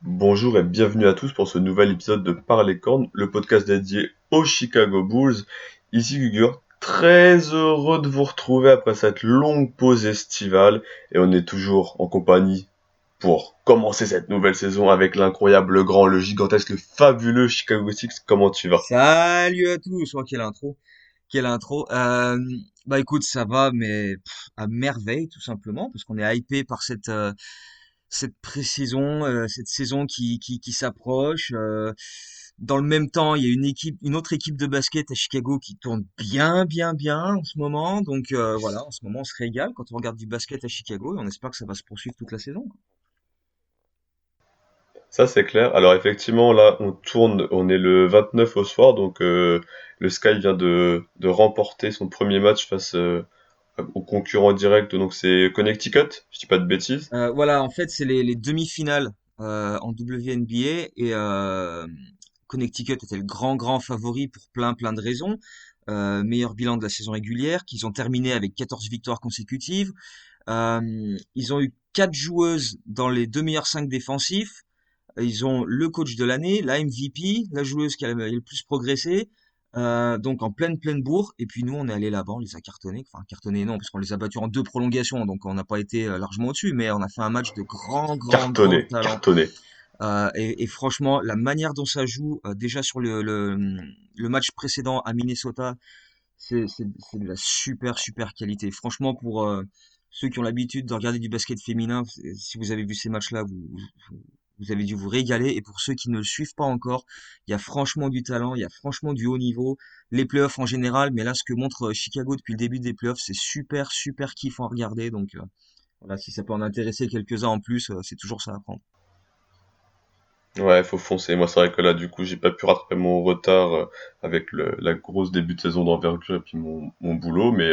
Bonjour et bienvenue à tous pour ce nouvel épisode de Par les cornes, le podcast dédié aux Chicago Bulls. Ici Gugur, très heureux de vous retrouver après cette longue pause estivale et on est toujours en compagnie pour commencer cette nouvelle saison avec l'incroyable, le grand, le gigantesque, le fabuleux Chicago Six. Comment tu vas? Salut à tous! Oh, quelle intro! Quelle intro! Bah écoute, ça va, mais à merveille, tout simplement, parce qu'on est hypé par cette pré-saison, cette saison qui s'approche. Dans le même temps, il y a une autre équipe de basket à Chicago qui tourne bien en ce moment. Donc voilà, en ce moment, on se régale quand on regarde du basket à Chicago et on espère que ça va se poursuivre toute la saison, quoi. Ça c'est clair. Alors effectivement là on tourne, on est le 29 au soir, donc le Sky vient de remporter son premier match face au concurrent direct, donc c'est Connecticut, je dis pas de bêtises. Voilà, en fait, c'est les demi-finales en WNBA et Connecticut était le grand favori pour plein de raisons. Meilleur bilan de la saison régulière, qu'ils ont terminé avec 14 victoires consécutives. Ils ont eu 4 joueuses dans les deux meilleurs 5 défensifs. Ils ont le coach de l'année, la MVP, la joueuse qui a le plus progressé. Donc en pleine bourre. Et puis nous, on est allé là-bas, on les a cartonnés. Enfin, cartonnés non, parce qu'on les a battus en 2 prolongations. Donc on n'a pas été largement au-dessus. Mais on a fait un match de grand Cartonné, talent. cartonné. Et franchement, la manière dont ça joue, déjà sur le match précédent à Minnesota, c'est de la super qualité. Franchement, pour ceux qui ont l'habitude de regarder du basket féminin, si vous avez vu ces matchs-là, vous avez dû vous régaler. Et pour ceux qui ne le suivent pas encore, il y a franchement du talent, il y a franchement du haut niveau. Les playoffs en général, mais là, ce que montre Chicago depuis le début des playoffs, c'est super kiffant à regarder. Donc voilà, si ça peut en intéresser quelques-uns en plus, c'est toujours ça à prendre. Ouais, faut foncer. Moi, c'est vrai que là, du coup, j'ai pas pu rattraper mon retard avec la grosse début de saison d'envergure et puis mon boulot, mais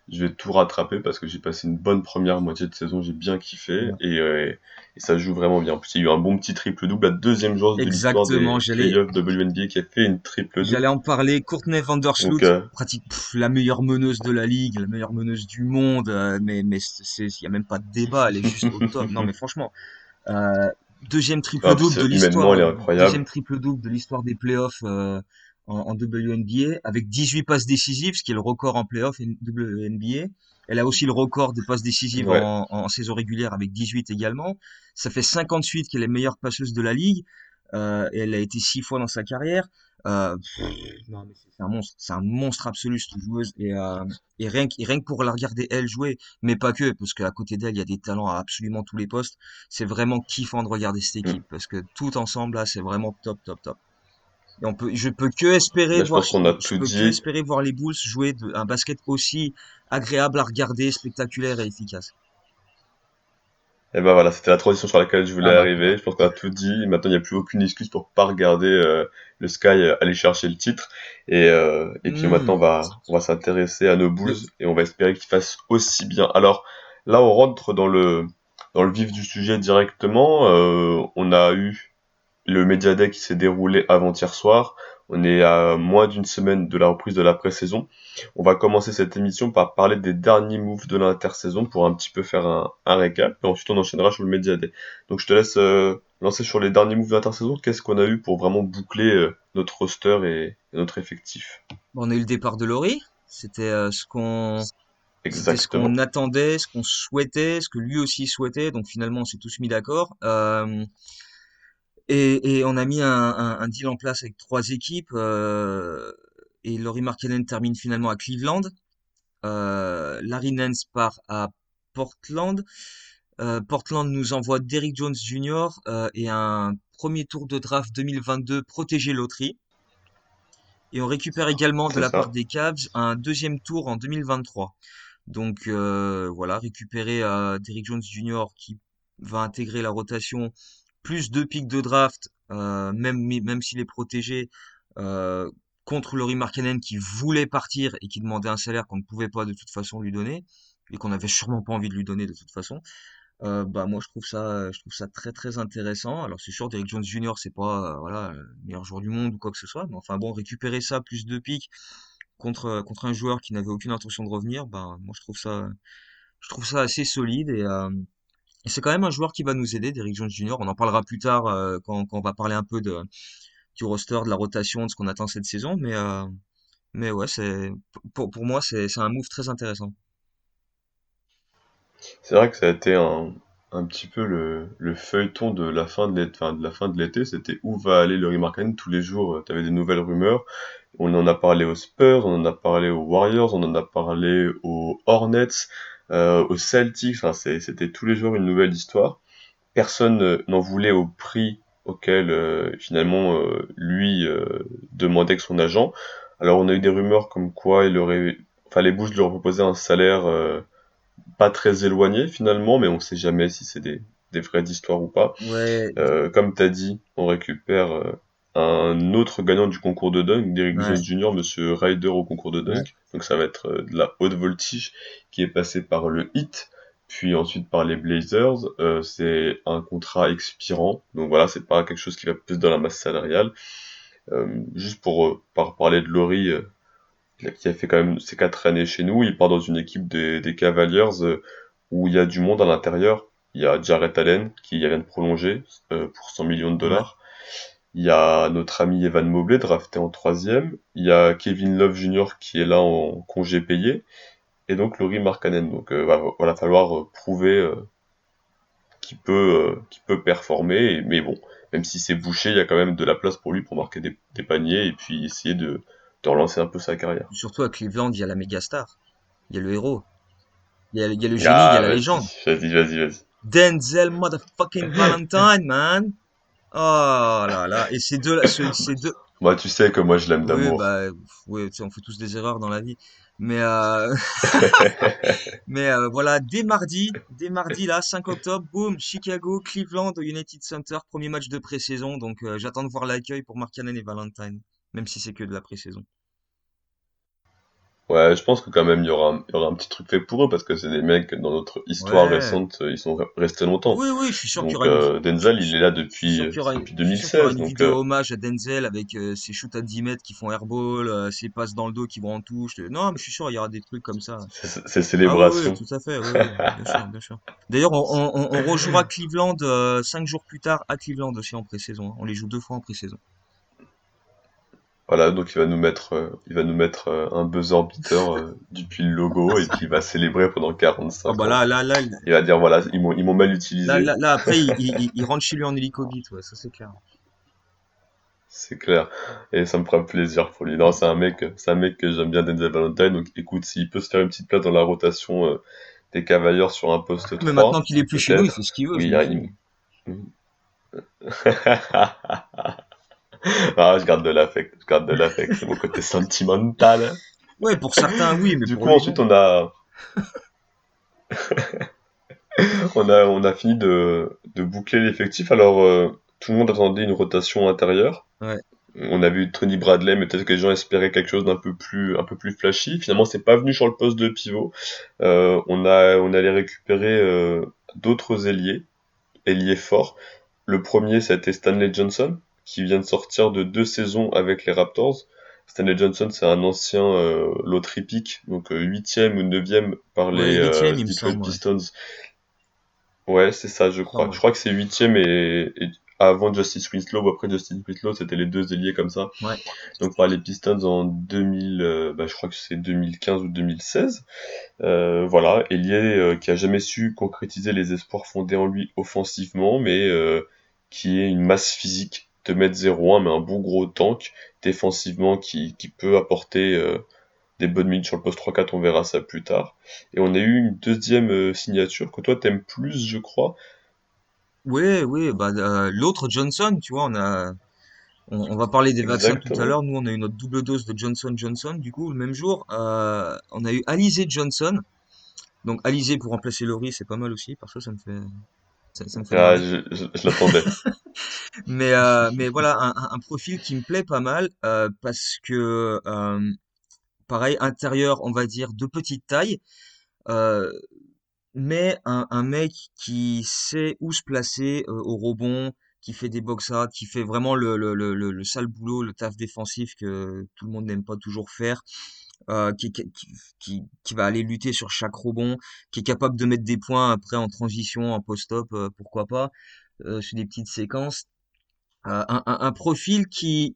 je vais tout rattraper parce que j'ai passé une bonne première moitié de saison, j'ai bien kiffé et ça joue vraiment bien. En plus, il y a eu un bon petit triple-double, la deuxième joueuse de l'histoire Exactement, des playoffs WNBA qui a fait une j'allais triple-double. en parler. Courtney Donc, Vandersloot, pratique la meilleure meneuse de la ligue, la meilleure meneuse du monde, mais il y a même pas de débat, elle est juste au top. Non, mais franchement, euh, deuxième ah, puis triple-double de humainement, elle l'histoire, est deuxième incroyable. triple-double de l'histoire des playoffs en WNBA, avec 18 passes décisives, ce qui est le record en playoffs WNBA. Elle a aussi le record des passes décisives Ouais. en saison régulière avec 18 également. Ça fait 58 qu'elle est meilleure passeuse de la ligue. Et elle a été 6 fois dans sa carrière. Non, mais c'est un monstre absolu cette joueuse. Et rien que pour la regarder elle jouer, mais pas que, parce qu'à côté d'elle, il y a des talents à absolument tous les postes. C'est vraiment kiffant de regarder cette Mm. équipe, parce que tout ensemble là, c'est vraiment top. Et Là, je pense qu'on a je tout peux que dit. espérer voir les Bulls jouer un basket aussi agréable à regarder, spectaculaire et efficace. Et ben voilà, c'était la transition sur laquelle je voulais Ah bah arriver. voilà. Je pense qu'on a tout dit. Maintenant, il n'y a plus aucune excuse pour pas regarder le Sky aller chercher le titre. Et puis maintenant, Hmm. on va s'intéresser à nos Bulls Le- et on va espérer qu'ils fassent aussi bien. Alors là, on rentre dans le vif du sujet directement. On a eu le Media Day qui s'est déroulé avant-hier soir. On est à moins d'une semaine de la reprise de la pré-saison. On va commencer cette émission par parler des derniers moves de l'intersaison pour un petit peu faire un récap. Et ensuite, on enchaînera sur le Media Day. Donc, je te laisse lancer sur les derniers moves de l'intersaison. Qu'est-ce qu'on a eu pour vraiment boucler notre roster et notre effectif? On a eu le départ de Laurie. C'était c'était ce Exactement. qu'on attendait, ce qu'on souhaitait, ce que lui aussi souhaitait. Donc finalement, on s'est tous mis d'accord. Et on a mis un deal en place avec 3 équipes. Et Laurie Markkanen termine finalement à Cleveland. Larry Nance part à Portland. Portland nous envoie Derrick Jones Jr. Et un premier tour de draft 2022 protégé loterie. Et on récupère également de C'est la part ça. des Cavs un deuxième tour en 2023. Donc voilà, récupérer Derrick Jones Jr. qui va intégrer la rotation, plus 2 pics de draft, même s'il est protégé, euh, contre Laurie Markkanen qui voulait partir et qui demandait un salaire qu'on ne pouvait pas de toute façon lui donner, et qu'on n'avait sûrement pas envie de lui donner de toute façon. Bah moi je trouve ça très intéressant. Alors c'est sûr, Derrick Jones Jr. c'est pas voilà le meilleur joueur du monde ou quoi que ce soit, mais enfin bon, récupérer ça plus 2 pics contre un joueur qui n'avait aucune intention de revenir, bah moi je trouve ça assez solide Et c'est quand même un joueur qui va nous aider, Derrick Jones Jr. On en parlera plus tard quand on va parler un peu du roster, de la rotation, de ce qu'on attend cette saison. Mais ouais, pour moi, c'est un move très intéressant. C'est vrai que ça a été un petit peu le feuilleton de la fin de l'été, enfin, de la fin de l'été, c'était où va aller Lauri Markkanen tous les jours, t'avais des nouvelles rumeurs. On en a parlé aux Spurs, on en a parlé aux Warriors, on en a parlé aux Hornets, aux Celtics, enfin, c'était tous les jours une nouvelle histoire. Personne n'en voulait au prix auquel finalement lui demandait que son agent. Alors on a eu des rumeurs comme quoi enfin les Bulls lui auraient proposé un salaire pas très éloigné finalement, mais on sait jamais si c'est des vraies histoires ou pas. Ouais, Comme t'as dit, on récupère un autre gagnant du concours de dunk, Derrick ouais, Jones Jr., Monsieur Ryder au concours de ouais, dunk. Donc ça va être de la haute voltige qui est passée par le Heat, puis ensuite par les Blazers. C'est un contrat expirant, donc voilà, c'est pas quelque chose qui va plus dans la masse salariale. Juste pour parler de Laurie, qui a fait quand même ses 4 années chez nous, il part dans une équipe des Cavaliers où il y a du monde à l'intérieur. Il y a Jarrett Allen qui vient de prolonger pour 100 millions de ouais. dollars. Il y a notre ami Evan Mobley drafté en troisième. Il y a Kevin Love Jr. qui est là en congé payé. Et donc Laurie Markkanen. Donc va falloir prouver qu'il peut performer. Mais bon, même si c'est bouché, il y a quand même de la place pour lui pour marquer des paniers et puis essayer de relancer un peu sa carrière. Surtout à Cleveland, il y a la méga star, il y a le héros, il y a le génie, il y a Ah, la vas-y, légende. vas-y, vas-y, vas-y. Denzel motherfucking Valentine, man. Oh là là. Et ces deux, ces deux. Moi, tu sais que moi, je l'aime Oui, d'amour. bah, oui, tu sais, on fait tous des erreurs dans la vie. Mais, voilà, dès mardi là, 5 octobre, boum, Chicago, Cleveland au United Center, premier match de pré-saison. Donc, j'attends de voir l'accueil pour Markkanen et Valentine, même si c'est que de la pré-saison. Ouais, je pense que quand même, il y aura un petit truc fait pour eux, parce que c'est des mecs, dans notre histoire Ouais. récente, ils sont restés longtemps. Oui, oui, je suis sûr qu'il y Donc, aura une, Denzel, il est là je suis sûr qu'il y aura, depuis je suis sûr qu'il y aura 2016. une Donc, vidéo hommage à Denzel avec ses shoots à 10 mètres qui font airball, ses passes dans le dos qui vont en touche. Non, mais je suis sûr il y aura des trucs comme ça. c'est Ah oui, oui, célébration. tout à fait, oui, oui, bien sûr, bien sûr. D'ailleurs, on rejouera Cleveland 5 jours plus tard à Cleveland aussi en pré-saison, hein. On les joue 2 fois en pré-saison. Voilà, donc il va nous mettre un buzzer beater depuis le logo, et puis il va célébrer pendant Ah 45 bah ans. là, Il va dire, voilà, ils m'ont mal là, utilisé. là, là, après, il rentre chez lui en hélico-vite, ouais, ça c'est clair. C'est clair. Et ça me fera plaisir pour lui. Non, c'est un mec que j'aime bien, Denzel Valentine. Donc, écoute, s'il peut se faire une petite place dans la rotation des Cavaliers sur un poste Mais maintenant 3, qu'il est plus chez nous, il fait peut-être. ce qu'il veut, je Oui, m'en il... fous. Ah, je garde de l'affect, je garde de l'affect. C'est mon côté sentimental. Ouais, pour certains, oui, mais Du pour coup, lui, ensuite, non. on a fini de boucler l'effectif. Alors, tout le monde attendait une rotation intérieure. Ouais. On a vu Tony Bradley, mais peut-être que les gens espéraient quelque chose un peu plus flashy. Finalement, c'est pas venu sur le poste de pivot. On allait récupérer d'autres ailiers forts. Le premier, c'était Stanley Johnson, qui vient de sortir de 2 saisons avec les Raptors. Stanley Johnson, c'est un ancien loterie pick, donc huitième ou neuvième par Ouais, les huitième, il me Detroit semble, ouais. Pistons. Ouais, c'est ça, je Il me semble, crois. ouais. Je crois que c'est huitième et avant Justice Winslow ou après Justice Winslow, c'était les deux ailiers comme ça. Ouais. Donc par les Pistons en 2000, je crois que c'est 2015 ou 2016. Voilà, ailier qui a jamais su concrétiser les espoirs fondés en lui offensivement, mais qui est une masse physique, 2 m 01, mais un bon gros tank défensivement qui peut apporter des bonnes minutes sur le poste 3-4, on verra ça plus tard. Et on a eu une deuxième signature que toi t'aimes plus, je crois. Oui, oui, bah, l'autre Johnson, tu vois, on va parler des vaccins tout à Exactement. l'heure. Nous, on a eu notre double dose de Johnson Johnson, du coup, le même jour. On a eu Alizé Johnson. Donc, Alizé pour remplacer Laurie, c'est pas mal aussi. Parfois, ça me fait Ah, marrer. je l'attendais. Mais voilà, un profil qui me plaît pas mal, parce que, pareil, intérieur, on va dire, de petite taille. euh, mais un mec qui sait où se placer au rebond, qui fait des box-out, qui fait vraiment le sale boulot, le taf défensif que tout le monde n'aime pas toujours faire. qui va aller lutter sur chaque rebond, qui est capable de mettre des points après en transition, en post-up, pourquoi pas, sur des petites séquences. Un profil qui,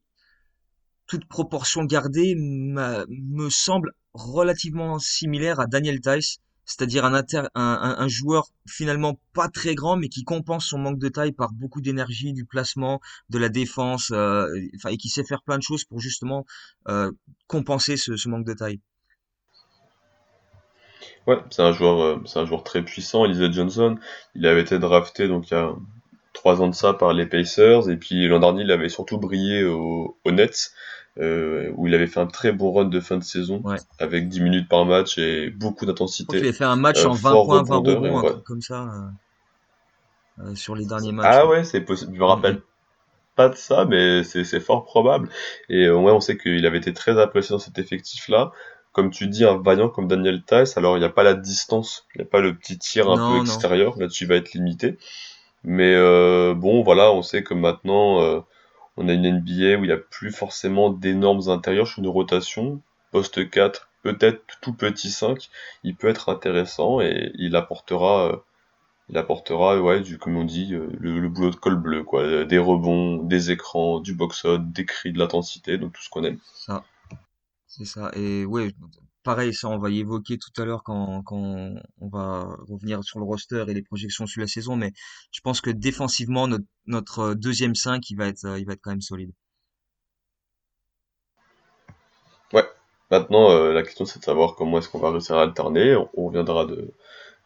toute proportion gardée, me semble relativement similaire à Daniel Theis, c'est-à-dire un joueur finalement pas très grand, mais qui compense son manque de taille par beaucoup d'énergie, du placement, de la défense, enfin, et qui sait faire plein de choses pour justement compenser ce manque de taille. Ouais, c'est un joueur très puissant, Elijah Johnson. Il avait été drafté donc il y a 3 ans de ça par les Pacers, et puis l'an dernier il avait surtout brillé aux Nets, où il avait fait un très bon run de fin de saison Ouais. avec 10 minutes par match et beaucoup Je crois qu'il d'intensité, avait fait un match en 20 fort points, 20 rebondeur et rebonds, on un va. truc comme ça, sur les derniers matchs. Ah Ouais. ouais, c'est possible. Je me Mm, mm. rappelle pas de ça, mais c'est fort probable. Et ouais, on sait qu'il avait été très apprécié dans cet effectif-là. Comme tu dis, un vaillant comme Daniel Theis, alors il n'y a pas la distance, il n'y a pas le petit tir un peu Non, non. extérieur, là-dessus il va être limité. Mais bon, voilà, on sait que maintenant, on a une NBA où il n'y a plus forcément d'énormes intérieurs sur une rotation. Poste 4, peut-être tout petit 5, il peut être intéressant et il apportera, ouais, comme on dit, le boulot de col bleu, quoi. Des rebonds, des écrans, du box-out, des cris, de l'intensité, donc tout ce qu'on aime. Ça. C'est ça. Et ouais, pareil, ça on va y évoquer tout à l'heure quand on va revenir sur le roster et les projections sur la saison, mais je pense que défensivement, notre deuxième 5, il va être quand même solide. Ouais. Maintenant, la question c'est de savoir comment est-ce qu'on va réussir à alterner. On reviendra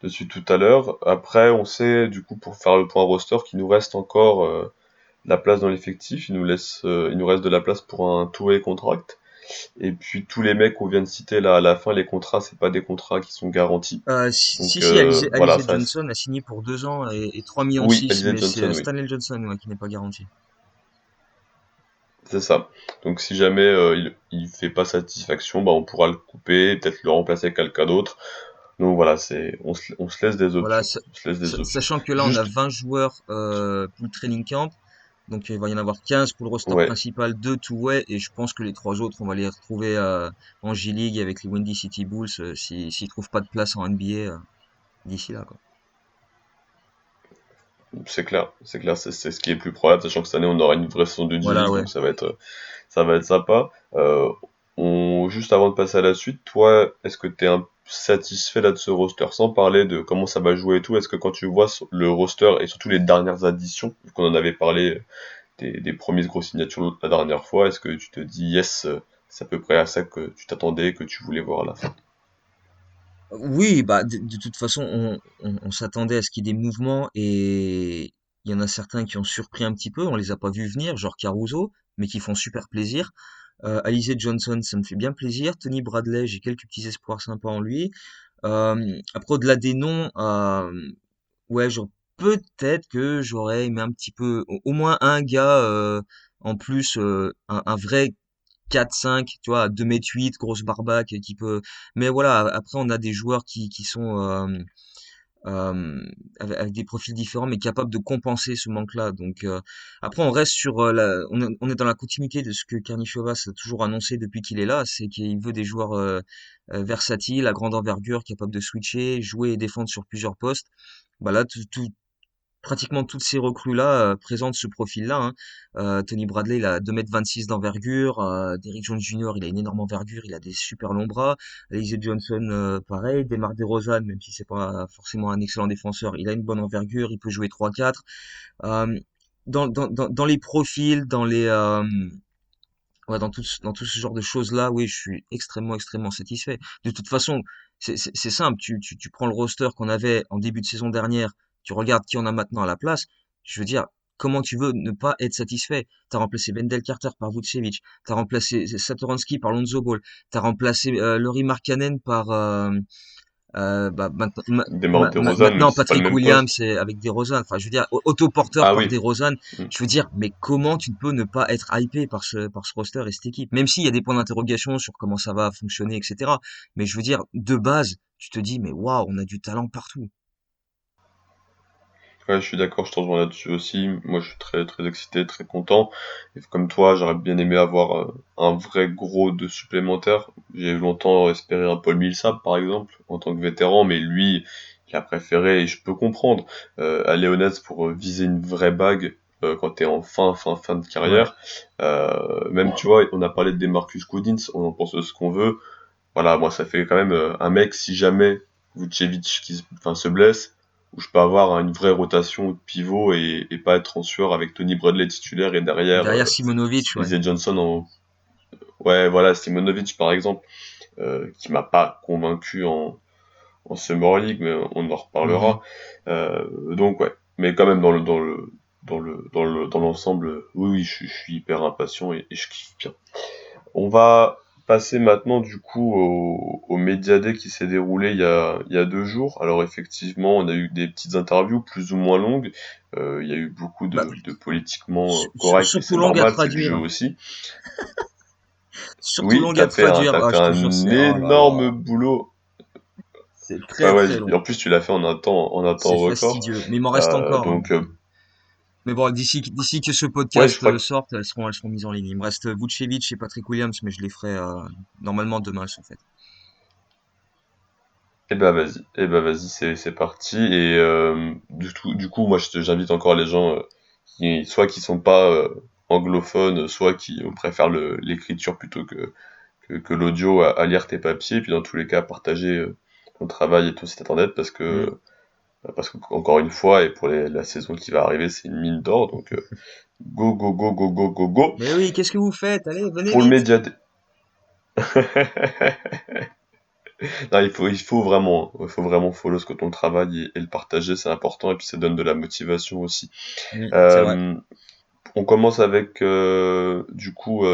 dessus tout à l'heure. Après, on sait, du coup, pour faire le point roster, qu'il nous reste encore la place dans l'effectif. Il nous reste de la place pour un two-way contract. Et puis tous les mecs qu'on vient de citer là à la fin, les contrats, c'est pas des contrats qui sont garantis. Donc Si, voilà, Alizé ça reste. Johnson a signé pour 2 ans et 3 millions Oui, 6, Alizé mais c'est Johnson, oui. Stanley Johnson, ouais, qui n'est pas garanti. C'est ça. Donc si jamais il fait pas satisfaction, bah on pourra le couper, peut-être le remplacer avec quelqu'un d'autre. Donc voilà, on se laisse des Voilà, options. On se laisse des options. sachant que là, on a Juste, 20 joueurs pour le training camp. Donc il va y en avoir 15 pour le roster ouais, principal, 2 two-way, et je pense que les trois autres, on va les retrouver en G-League avec les Windy City Bulls s'ils trouvent pas de place en NBA d'ici là, quoi. c'est clair, c'est ce qui est plus probable, sachant que cette année on aura une vraie saison de Voilà, G-League, ouais. donc ça va être sympa. Juste avant de passer à la suite, toi, est-ce que t'es satisfait là de ce roster, sans parler de comment ça va jouer et tout? Est-ce que quand tu vois le roster et surtout les dernières additions, vu qu'on en avait parlé des premières grosses signatures la dernière fois, est-ce que tu te dis yes, c'est à peu près à ça que tu t'attendais, que tu voulais voir à la fin? Oui, bah de toute façon, on s'attendait à ce qu'il y ait des mouvements et il y en a certains qui ont surpris un petit peu, on les a pas vus venir, genre Caruso, mais qui font super plaisir. Alizé Johnson, ça me fait bien plaisir. Tony Bradley, j'ai quelques petits espoirs sympas en lui. Après, au-delà des noms, ouais, peut-être que j'aurais aimé un petit peu, au moins un gars en plus, un vrai 4-5, tu vois, 2 m 8, grosse barbaque, qui peut. Mais voilà, après on a des joueurs qui sont euh, avec des profils différents, mais capables de compenser ce manque-là. Donc après on reste sur on est dans la continuité de ce que Karnišovas a toujours annoncé depuis qu'il est là, c'est qu'il veut des joueurs versatiles, à grande envergure, capables de switcher, jouer et défendre sur plusieurs postes. Bah là, pratiquement toutes ces recrues-là présentent ce profil-là, hein. Tony Bradley, il a 2 m 26 d'envergure. Derrick Jones Jr., il a une énorme envergure, il a des super longs bras. Elijah Johnson, pareil. DeMar DeRozan, même si c'est pas forcément un excellent défenseur, il a une bonne envergure, il peut jouer 3-4. Euh, dans les profils, ouais, dans tout ce genre de choses-là, oui, je suis extrêmement satisfait. De toute façon, c'est simple. Tu prends le roster qu'on avait en début de saison dernière, tu regardes qui on a maintenant à la place. Je veux dire, comment tu veux ne pas être satisfait? T'as remplacé Wendell Carter par Vucevic, t'as remplacé Satoransky par Lonzo Ball, t'as remplacé Lauri Markkanen par bah, Desmar DeRozan, même maintenant, si c'est pas le Patrick même Williams, poste. c'est avec DeRozan. Enfin, je veux dire, autoporteur Ah par oui. DeRozan. Hmm. Je veux dire, mais comment tu peux ne pas être hypé par ce roster et cette équipe? Même s'il y a des points d'interrogation sur comment ça va fonctionner, etc. Mais je veux dire, de base, tu te dis, mais waouh, on a du talent partout. Ouais, je suis d'accord, je te rejoins là-dessus aussi. Moi, je suis très, très excité, très content. Et comme toi, j'aurais bien aimé avoir un vrai gros de supplémentaire. J'ai longtemps espéré un Paul Millsap, par exemple, en tant que vétéran, mais lui, il a préféré, et je peux comprendre, aller au Nets pour viser une vraie bague quand t'es en fin de Ouais. carrière. Même, tu vois, on a parlé de Demarcus Cousins, on en pense ce qu'on veut. Voilà, moi, ça fait quand même un mec, si jamais Vucevic enfin, se blesse, où je peux avoir une vraie rotation de pivot et pas être en sueur avec Tony Bradley titulaire et derrière Derrière Simonovic, ouais. Splice Johnson en... Ouais, voilà, Simonovic par exemple, qui m'a pas convaincu en Summer League, mais on en Mhm. reparlera. Donc ouais, mais quand même dans l'ensemble, oui, oui, je suis hyper impatient et je kiffe bien. On va passer maintenant du coup au Media Day qui s'est déroulé il y a 2 jours. Alors effectivement, on a eu des petites interviews plus ou moins longues. Il y a eu beaucoup Bah, de politiquement correct et surtout c'est longue à normal, c'est du jeu traduire. aussi. Surtout Oui, longue à traduire. t'as Ah, fait je te jure, un c'est, oh là énorme là. boulot. C'est Ouais, très ouais, très et long. en plus tu l'as fait en un temps C'est record. fastidieux. Mais il m'en reste encore, hein. Donc Mais bon, d'ici que ce ouais, je podcast crois que sorte, elles seront mises en ligne. Il me reste Vucevic et Patrick Williams, mais je les ferai normalement demain, elles sont faites. eh ben vas-y, c'est parti. Et du coup, moi, j'invite encore les gens qui sont pas anglophones, soit qui préfèrent l'écriture plutôt que l'audio à lire tes papiers. Puis dans tous les cas, partager ton travail et ton site internet Hmm. parce que encore une fois, et pour la saison qui va arriver, c'est une mine d'or. Donc go go go go go go go Mais oui, qu'est-ce que vous faites? Allez, venez pour le vite! média. Non, il faut vraiment follow ce que ton travail et le partager, c'est important et puis ça donne de la motivation aussi. Hmm, c'est vrai. Euh, on commence avec du coup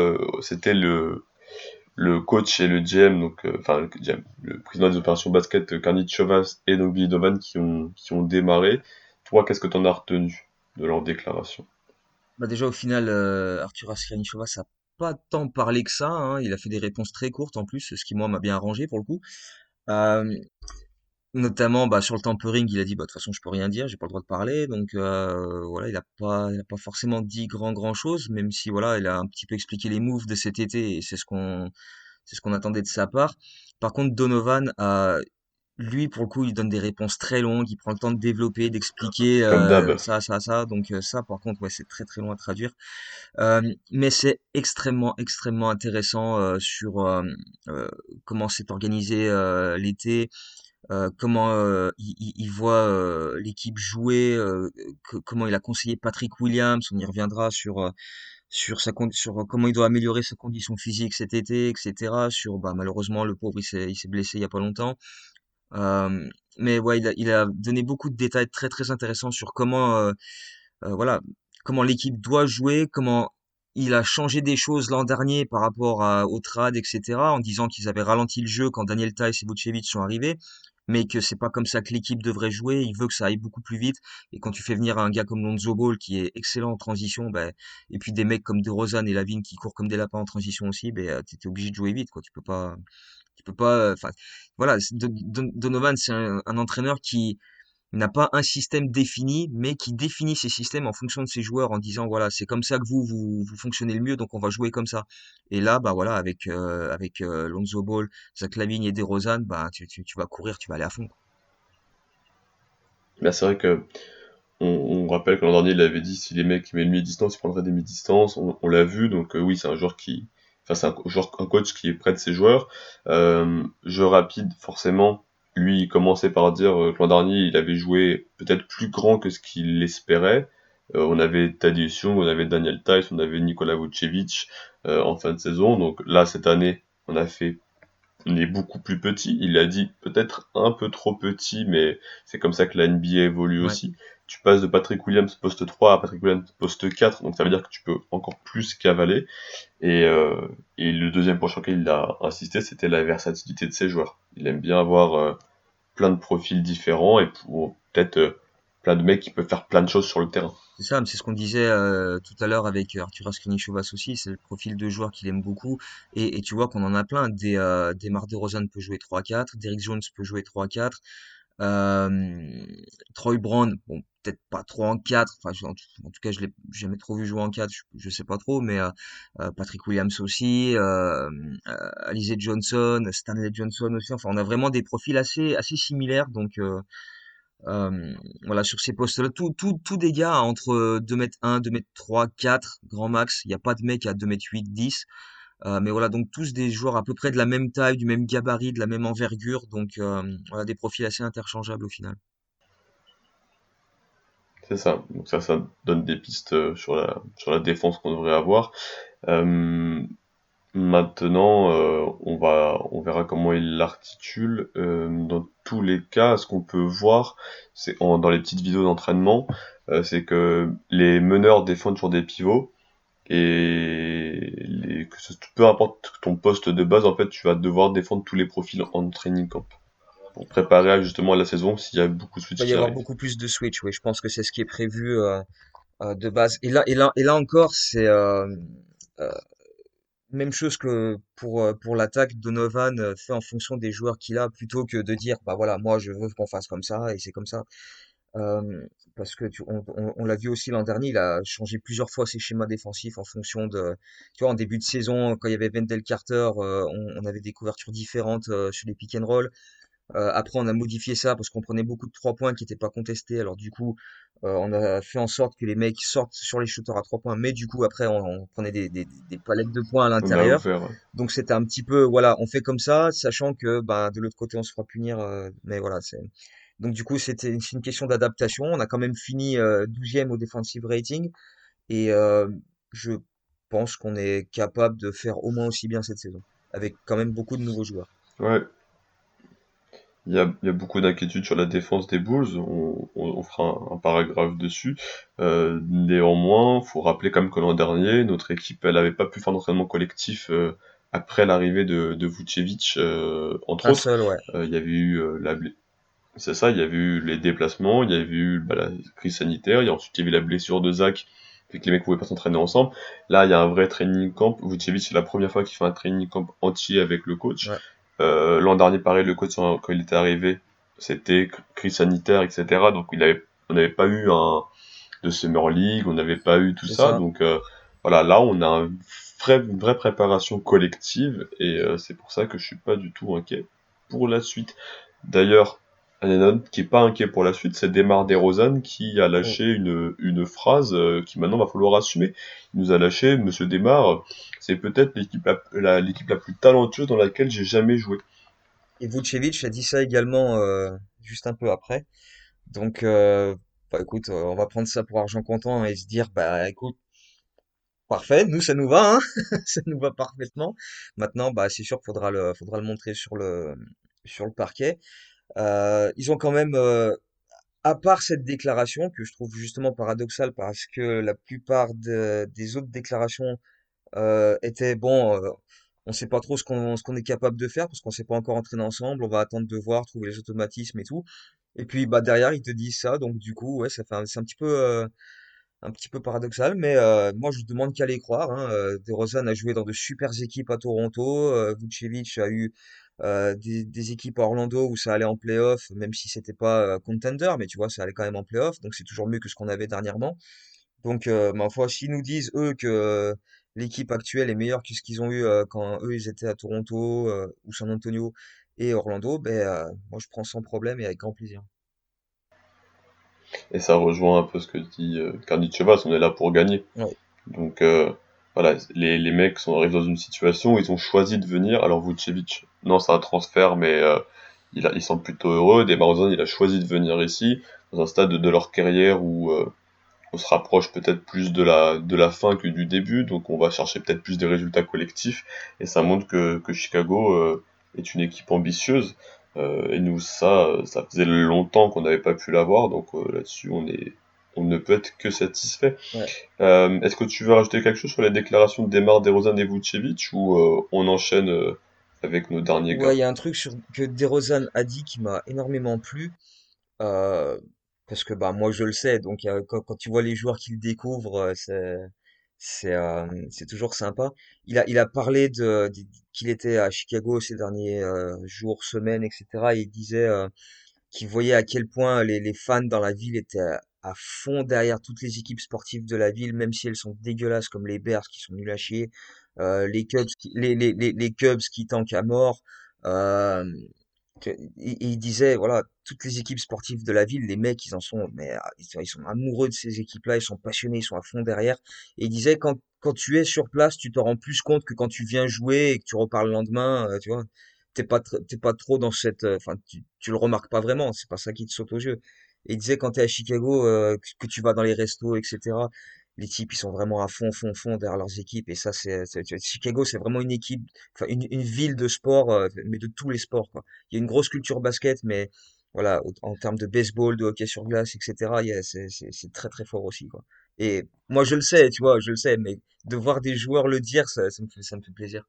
c'était le coach et le GM donc enfin le GM, le président des opérations basket Karnit Chovas et donc Billy Donovan qui ont démarré. Toi, qu'est-ce que t'en as retenu de leur déclaration? Bah déjà au final, Arthur Askrenichova, ça a pas tant parlé que ça, hein. Il a fait des réponses très courtes en plus, ce qui moi m'a bien arrangé pour le coup. Euh, Notamment bah, sur le tampering, il a dit bah de toute façon je peux rien dire, j'ai pas le droit de parler, donc voilà, il a pas forcément dit grand chose, même si voilà, il a un petit peu expliqué les moves de cet été et c'est ce qu'on attendait de sa part. Par contre, Donovan a lui, pour le coup, il donne des réponses très longues, il prend le temps de développer, d'expliquer Comme d'hab. ça. Donc ça, par contre, ouais, c'est très très long à traduire. Mais c'est extrêmement intéressant sur comment s'est organisé l'été, comment il voit l'équipe jouer, comment il a conseillé Patrick Williams. On y reviendra sur comment il doit améliorer sa condition physique cet été, etc. Sur bah, malheureusement le pauvre il s'est blessé il y a pas longtemps. Euh, mais ouais, il a donné beaucoup de détails très très intéressants sur comment voilà comment l'équipe doit jouer, comment il a changé des choses l'an dernier par rapport au trad, etc. En disant qu'ils avaient ralenti le jeu quand Daniel Theis et Vucevic sont arrivés, mais que c'est pas comme ça que l'équipe devrait jouer. Il veut que ça aille beaucoup plus vite. Et quand tu fais venir un gars comme Lonzo Ball qui est excellent en transition, ben, et puis des mecs comme DeRozan et Lavine qui courent comme des lapins en transition aussi, ben, t'es obligé de jouer vite, quoi. Tu peux pas. Enfin, voilà. Donovan, c'est un entraîneur qui n'a pas un système défini, mais qui définit ses systèmes en fonction de ses joueurs en disant voilà, c'est comme ça que vous fonctionnez le mieux, donc on va jouer comme ça. Et là, bah voilà, avec Lonzo Ball, Zach LaVine et DeRozan, bah tu vas courir, tu vas aller à fond, quoi. Là, c'est vrai que on rappelle que l'an dernier, il avait dit si les mecs aimaient le mi-distance, ils prendraient des mi-distances. On l'a vu, donc oui, c'est un joueur qui, enfin, c'est un coach qui est près de ses joueurs. Jeu rapide, forcément. Lui, il commençait par dire que l'an dernier, il avait joué peut-être plus grand que ce qu'il espérait. On avait Tadeusz Young, on avait Daniel Theis, on avait Nikola Vucevic en fin de saison. Donc là, cette année, on est beaucoup plus petit. Il a dit peut-être un peu trop petit, mais c'est comme ça que la NBA évolue Ouais. aussi. Tu passes de Patrick Williams poste 3 à Patrick Williams poste 4, donc ça veut dire que tu peux encore plus cavaler. Et le deuxième point sur lequel il a insisté, c'était la versatilité de ses joueurs. Il aime bien avoir plein de profils différents et pour peut-être plein de mecs qui peuvent faire plein de choses sur le terrain. C'est ça, mais c'est ce qu'on disait tout à l'heure avec Arturas Krnichovas aussi, c'est le profil de joueur qu'il aime beaucoup. Et tu vois qu'on en a plein. Des Mar DeRozan peut jouer 3-4, Derrick Jones peut jouer 3-4. Euh, Troy Brown, bon, peut-être pas trop en 4. Enfin, en tout cas, je l'ai jamais trop vu jouer en 4. Je sais pas trop, mais Patrick Williams aussi, Alizé Johnson, Stanley Johnson aussi. Enfin, on a vraiment des profils assez similaires. Donc, voilà, sur ces postes-là, tout des gars entre 2 m 1, 2 m 3, 4, grand max. Il n'y a pas de mec à 2 m 8, 10. Mais voilà, donc tous des joueurs à peu près de la même taille, du même gabarit, de la même envergure. Donc, voilà, des profils assez interchangeables au final. C'est ça. Donc ça donne des pistes sur la défense qu'on devrait avoir. Euh, Maintenant, on verra comment il l'articule. Dans tous les cas, ce qu'on peut voir, dans les petites vidéos d'entraînement, c'est que les meneurs défendent sur des pivots et peu importe ton poste de base, en fait, tu vas devoir défendre tous les profils en training camp pour préparer justement la saison s'il y a beaucoup de Il switch va y qui avoir arrivent. beaucoup plus de switch, oui. Je pense que c'est ce qui est prévu de base. Et là encore, c'est euh, même chose que pour l'attaque. Donovan fait en fonction des joueurs qu'il a plutôt que de dire, bah voilà, moi je veux qu'on fasse comme ça et c'est comme ça. Parce que on l'a vu aussi l'an dernier, il a changé plusieurs fois ses schémas défensifs en fonction de, tu vois, en début de saison, quand il y avait Wendell Carter, on avait des couvertures différentes sur les pick and roll. Après, on a modifié ça parce qu'on prenait beaucoup de 3 points qui n'étaient pas contestés. Alors du coup, on a fait en sorte que les mecs sortent sur les shooters à 3 points, mais du coup, après, on prenait des palettes de points à On a l'intérieur. ouvert. Donc c'était un petit peu, voilà, on fait comme ça, sachant que ben, de l'autre côté, on se fera punir. Mais voilà, c'est donc du coup, c'est une question d'adaptation. On a quand même fini 12e au defensive rating et je pense qu'on est capable de faire au moins aussi bien cette saison, avec quand même beaucoup de nouveaux joueurs. Ouais, il y a beaucoup d'inquiétudes sur la défense des Bulls, on fera un paragraphe dessus. Néanmoins, faut rappeler quand même que l'an dernier, notre équipe, elle avait pas pu faire d'entraînement collectif après l'arrivée de Vucevic, entre Un autres. seul, ouais, Il y avait eu c'est ça, il y avait eu les déplacements, il y avait eu la crise sanitaire, il y a ensuite il y avait la blessure de Zach, fait que les mecs pouvaient pas s'entraîner ensemble. Là, il y a un vrai training camp. Vucevic, c'est la première fois qu'il fait un training camp entier avec le coach. ouais, L'an dernier, pareil, le coach, quand il était arrivé, c'était crise sanitaire, etc. Donc, on n'avait pas eu de Summer League, on n'avait pas eu tout c'est ça. ça. Donc, voilà, là, on a une vraie préparation collective et c'est pour ça que je suis pas du tout inquiet pour la suite. D'ailleurs, un anecdote qui est pas inquiet pour la suite, c'est Demar DeRozan qui a Oh. lâché une phrase qui maintenant va falloir assumer. Il nous a lâché, Monsieur Demar, c'est peut-être l'équipe la plus talentueuse dans laquelle j'ai jamais joué. Et Vucevic a dit ça également juste un peu après. Donc, bah écoute, on va prendre ça pour argent comptant et se dire, bah écoute, parfait, nous ça nous va, hein, ça nous va parfaitement. Maintenant, bah c'est sûr qu'il faudra le montrer sur le parquet. Ils ont quand même, à part cette déclaration que je trouve justement paradoxale parce que la plupart des autres déclarations était bon, on sait pas trop ce qu'on est capable de faire parce qu'on s'est pas encore entraîné ensemble, on va attendre de voir, trouver les automatismes et tout. Et puis bah derrière ils te disent ça, donc du coup ouais c'est un petit peu paradoxal, mais moi je demande qu'à les croire. Hein. DeRozan a joué dans de super équipes à Toronto, Vucevic a eu des équipes à Orlando où ça allait en playoff, même si c'était pas contender, mais tu vois ça allait quand même en playoff, donc c'est toujours mieux que ce qu'on avait dernièrement. Donc, ma foi, s'ils nous disent, eux, que l'équipe actuelle est meilleure que ce qu'ils ont eu quand eux, ils étaient à Toronto ou San Antonio et Orlando, ben, moi, je prends sans problème et avec grand plaisir. Et ça rejoint un peu ce que dit Karditchevas, on est là pour gagner. Ouais. Donc voilà, les mecs arrivent dans une situation où ils ont choisi de venir. Alors Vucevic, non, c'est un transfert, mais ils sont plutôt heureux. DeMar il a choisi de venir ici, dans un stade de leur carrière où on se rapproche peut-être plus de la fin que du début, donc on va chercher peut-être plus des résultats collectifs. Et ça montre que Chicago est une équipe ambitieuse. Et nous, ça faisait longtemps qu'on n'avait pas pu l'avoir, donc là-dessus, on ne peut être que satisfait. Ouais. Est-ce que tu veux rajouter quelque chose sur les déclarations de Demar DeRozan et Vucevic ou on enchaîne avec nos derniers Ouais, gars? il y a un truc que DeRozan a dit qui m'a énormément plu, euh, parce que bah moi je le sais, donc quand tu vois les joueurs qu'il découvre, c'est toujours sympa. Il a parlé qu'il était à Chicago ces derniers jours, semaines, etc. Et il disait qui voyait à quel point les fans dans la ville étaient à fond derrière toutes les équipes sportives de la ville, même si elles sont dégueulasses comme les Bears qui sont nuls à chier, les Cubs qui tankent à mort. Euh, il disait, voilà, toutes les équipes sportives de la ville, les mecs, ils en sont, mais ils sont amoureux de ces équipes-là, ils sont passionnés, ils sont à fond derrière. Et il disait, quand tu es sur place, tu te rends plus compte que quand tu viens jouer et que tu repars le lendemain, tu vois, t'es pas trop dans cette, enfin, tu le remarques pas vraiment, c'est pas ça qui te saute aux yeux. Et il disait, quand t'es à Chicago, que tu vas dans les restos, etc., les types, ils sont vraiment à fond derrière leurs équipes. Et ça, Chicago, c'est vraiment une équipe, enfin, une ville de sport, mais de tous les sports, quoi. Il y a une grosse culture basket, mais voilà, en termes de baseball, de hockey sur glace, etc., c'est très très fort aussi, quoi. Et moi, je le sais, tu vois, je le sais, mais de voir des joueurs le dire, ça me fait plaisir.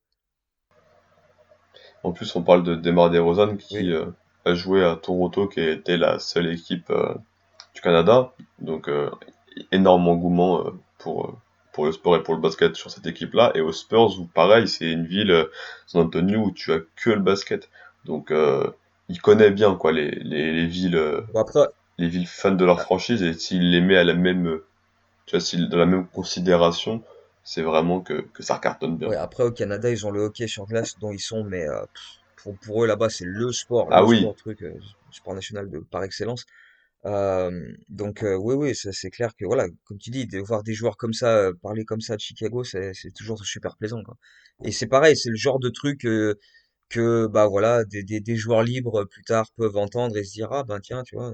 En plus, on parle de DeMar DeRozan qui Oui, a joué à Toronto, qui était la seule équipe du Canada. Donc, énorme engouement pour le sport et pour le basket sur cette équipe-là. Et aux Spurs, où pareil, c'est une ville, San Antonio, où tu as que le basket. Donc, il connaît bien quoi les villes, bon, après, les villes fans de leur ah, franchise. Et s'il les met à la même, tu vois, s'il dans la même considération, c'est vraiment que ça cartonne bien. ouais, après au Canada, ils ont le hockey sur glace dont ils sont, mais pour eux là-bas, c'est Ah le oui, sport truc, sport national par excellence. Donc oui, oui, c'est clair que voilà, comme tu dis, de voir des joueurs comme ça parler comme ça de Chicago, c'est toujours super plaisant, quoi. Et c'est pareil, c'est le genre de truc que bah voilà, des joueurs libres plus tard peuvent entendre et se dire ah ben tiens, tu vois,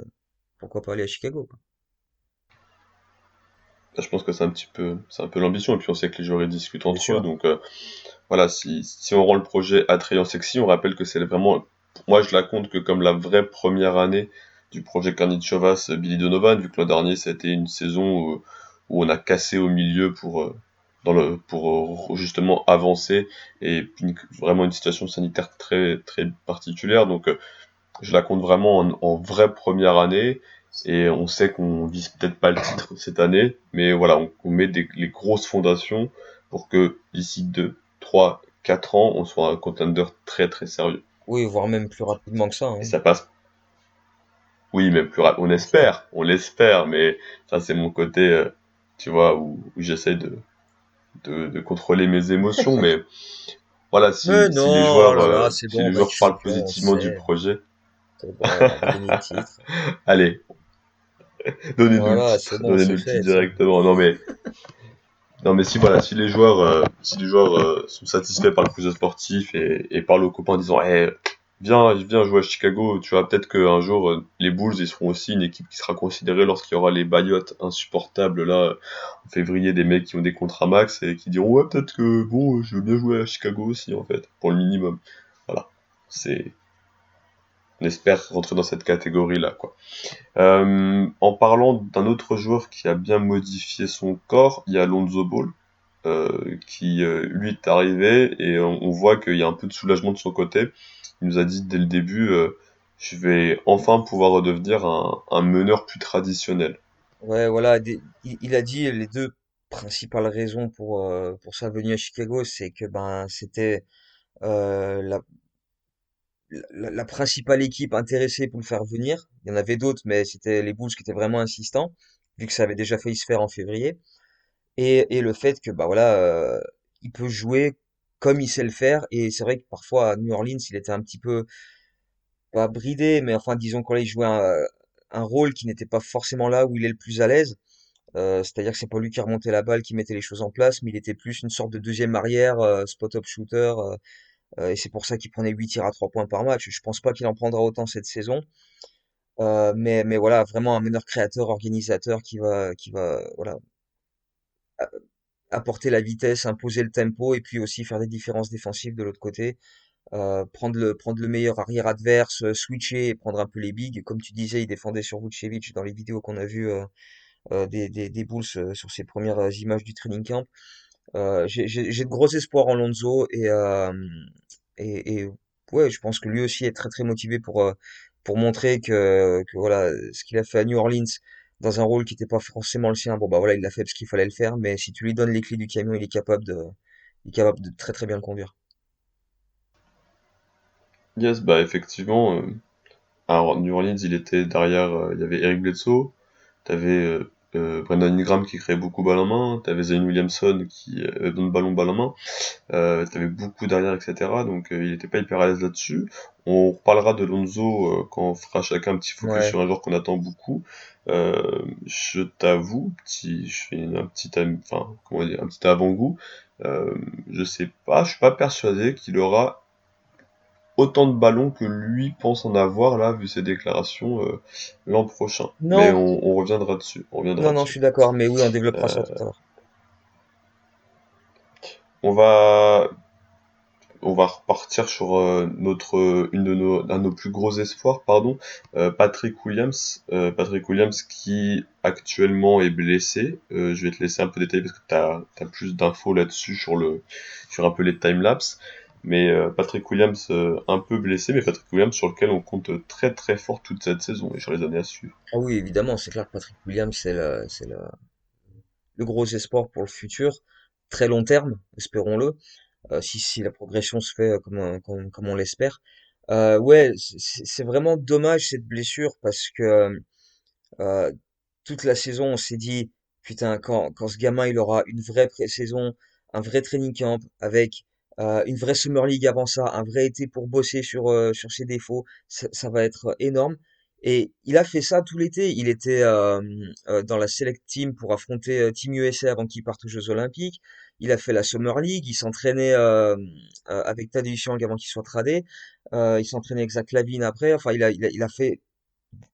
pourquoi pas aller à Chicago, quoi. je pense que c'est un peu l'ambition. Et puis on sait que les joueurs ils discutent Bien entre eux. sûr. Donc, voilà, si on rend le projet attrayant sexy, on rappelle que c'est vraiment, moi je la compte que comme la vraie première année du projet Karničovas Billy Donovan, vu que l'an dernier c'était une saison où on a cassé au milieu pour justement avancer et vraiment une situation sanitaire très très particulière. Donc je la compte vraiment en vraie première année. Et on sait qu'on vise peut-être pas le titre cette année, mais voilà, on met les grosses fondations pour que d'ici 2, 3, 4 ans, on soit un contender très très sérieux. Oui, voire même plus rapidement que ça, Et hein. ça passe, oui, même plus rapide. On l'espère, mais ça c'est mon côté, tu vois, où j'essaie de contrôler mes émotions, mais voilà, Mais non, oh là là, c'est si bon, on les va être joueurs parlent champion, on positivement du sait. projet, C'est bon, on va gagner le titre. allez, donnez-nous le Voilà, c'est titre, bon, donnez-nous c'est le titre fait, ça. directement. Non mais si voilà, si les joueurs sont satisfaits par le projet sportif et parlent aux copains en disant viens jouer à Chicago, tu vois peut-être qu'un jour les Bulls ils seront aussi une équipe qui sera considérée lorsqu'il y aura les baillottes insupportables là en février, des mecs qui ont des contrats max et qui diront ouais peut-être que bon je veux bien jouer à Chicago aussi en fait pour le minimum. Voilà, c'est on espère rentrer dans cette catégorie là quoi. En parlant d'un autre joueur qui a bien modifié son corps, il y a Lonzo Ball qui lui est arrivé et on voit qu'il y a un peu de soulagement de son côté. Il nous a dit dès le début, je vais enfin pouvoir redevenir un meneur plus traditionnel. Ouais, voilà, il a dit les deux principales raisons pour sa venue à Chicago, c'est que ben c'était euh, la, la principale équipe intéressée pour le faire venir. Il y en avait d'autres, mais c'était les Bulls qui étaient vraiment insistants, vu que ça avait déjà failli se faire en février. Et le fait que bah voilà, il peut jouer comme il sait le faire. Et c'est vrai que parfois à New Orleans, il était un petit peu pas bridé, mais enfin disons quand il jouait un rôle qui n'était pas forcément là où il est le plus à l'aise. C'est-à-dire que c'est pas lui qui remontait la balle, qui mettait les choses en place, mais il était plus une sorte de deuxième arrière, spot-up shooter, et c'est pour ça qu'il prenait 8 tirs à 3 points par match. Je pense pas qu'il en prendra autant cette saison, mais voilà, vraiment un meneur créateur, organisateur qui va voilà, a- apporter la vitesse, imposer le tempo, et puis aussi faire des différences défensives de l'autre côté, prendre le meilleur arrière adverse, switcher et prendre un peu les bigs. Comme tu disais, il défendait sur Vucevic dans les vidéos qu'on a vues des Bulls sur ses premières images du training camp. J'ai de gros espoirs en Lonzo et ouais, je pense que lui aussi est très très motivé pour montrer que voilà, ce qu'il a fait à New Orleans dans un rôle qui n'était pas forcément le sien, bon bah voilà, il l'a fait parce qu'il fallait le faire, mais si tu lui donnes les clés du camion, il est capable de très très bien le conduire. Yes, bah effectivement, à New Orleans, il était derrière, il y avait Eric Bledsoe, t'avais Brandon Ingram qui créait beaucoup balle en main, t'avais Zion Williamson qui donne balle en main, t'avais beaucoup derrière, etc. Donc il était pas hyper à l'aise là-dessus. On reparlera de Lonzo quand on fera chacun un petit focus Ouais. sur un joueur qu'on attend beaucoup. Je t'avoue, je fais un petit, enfin, comment dire, un petit avant-goût. Euh, je sais pas, je suis pas persuadé qu'il aura autant de ballons que lui pense en avoir là, vu ses déclarations l'an prochain. Mais Non, on reviendra dessus. On reviendra non, je dessus. suis d'accord, mais oui, on développera ça tout à l'heure. On va on va repartir sur un de nos plus gros espoirs, pardon, Patrick Williams. Patrick Williams qui actuellement est blessé. Je vais te laisser un peu détailler parce que t'as plus d'infos là-dessus sur un peu les timelapses. Mais Patrick Williams un peu blessé, mais Patrick Williams sur lequel on compte très très fort toute cette saison et sur les années à suivre. Ah oui, évidemment, c'est clair que Patrick Williams, le gros espoir pour le futur, très long terme, espérons-le, si la progression se fait comme on l'espère. Ouais, c'est vraiment dommage cette blessure parce que euh, toute la saison, on s'est dit, putain, quand ce gamin il aura une vraie pré-saison, un vrai training camp avec une vraie Summer League avant ça, un vrai été pour bosser sur ses défauts, ça va être énorme. Et il a fait ça tout l'été. Il était dans la Select Team pour affronter Team USA avant qu'il parte aux Jeux Olympiques. Il a fait la Summer League. Il s'entraînait avec Tadeusz Young avant qu'il soit tradé. Il s'entraînait avec Zach LaVine après. Enfin, il a fait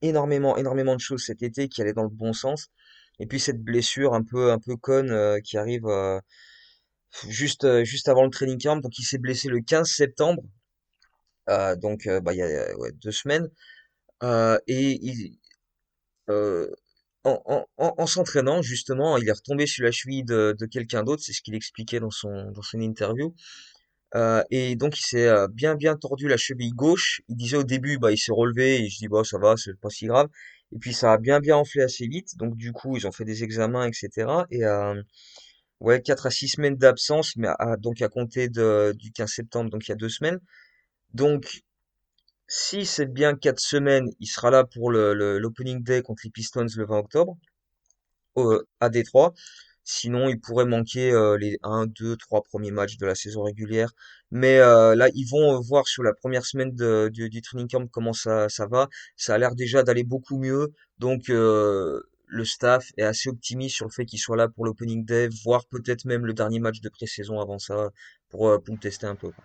énormément de choses cet été qui allaient dans le bon sens. Et puis cette blessure un peu conne qui arrive juste avant le training camp. Donc il s'est blessé le 15 septembre, donc bah, il y a ouais, 2 semaines. Et euh, en s'entraînant justement, il est retombé sur la cheville de quelqu'un d'autre. C'est ce qu'il expliquait dans son interview. Et donc il s'est bien tordu la cheville gauche. Il disait au début, bah il s'est relevé et je dis bah ça va, c'est pas si grave. Et puis ça a bien enflé assez vite. Donc du coup ils ont fait des examens, etc. Et ouais 4 à 6 semaines d'absence, mais donc à compter du 15 septembre, donc il y a 2 semaines. Donc si c'est bien 4 semaines, il sera là pour l'opening day contre les Pistons le 20 octobre à Détroit. Sinon, il pourrait manquer les 1, 2, 3 premiers matchs de la saison régulière. Mais là, ils vont voir sur la première semaine du training camp comment ça va. Ça a l'air déjà d'aller beaucoup mieux. Donc, le staff est assez optimiste sur le fait qu'il soit là pour l'opening day, voire peut-être même le dernier match de pré-saison avant ça, pour le tester un peu, quoi.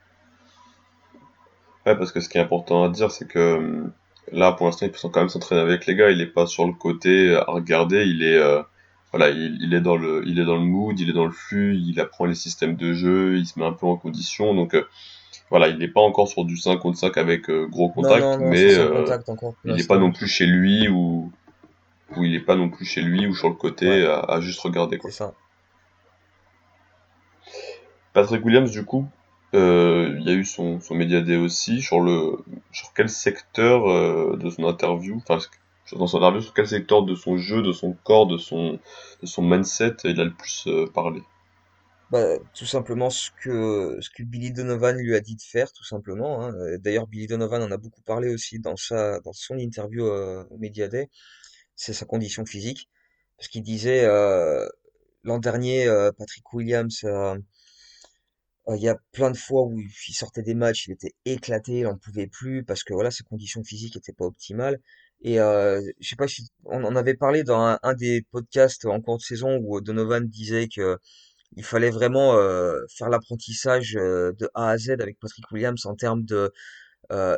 Ouais, parce que ce qui est important à dire, c'est que là, pour l'instant, il peut quand même s'entraîner avec les gars. Il est pas sur le côté à regarder. Voilà, il est il est dans le mood, il est dans le flux, il apprend les systèmes de jeu, il se met un peu en condition. Donc, voilà, il n'est pas encore sur du 5 contre 5 avec gros contact, Non, c'est mais sans contact encore pour il n'est pas l'instant. non plus chez lui ou il est pas non plus chez lui ou sur le Ouais, côté à juste regarder, c'est quoi. ça. Patrick Williams, du coup, il y a eu son média day aussi. Sur quel secteur de son interview, enfin, dans son interview, sur quel secteur de son jeu, de son corps, de son mindset il a le plus parlé? Bah, tout simplement ce que Billy Donovan lui a dit de faire, tout simplement, hein. D'ailleurs, Billy Donovan en a beaucoup parlé aussi dans son interview au Media Day. C'est sa condition physique. Parce qu'il disait, l'an dernier, Patrick Williams, il y a plein de fois où il sortait des matchs, il était éclaté, il en pouvait plus parce que voilà, ses conditions physiques étaient pas optimales. Et je sais pas si on en avait parlé dans un des podcasts en cours de saison où Donovan disait que il fallait vraiment faire l'apprentissage de A à Z avec Patrick Williams en termes de euh,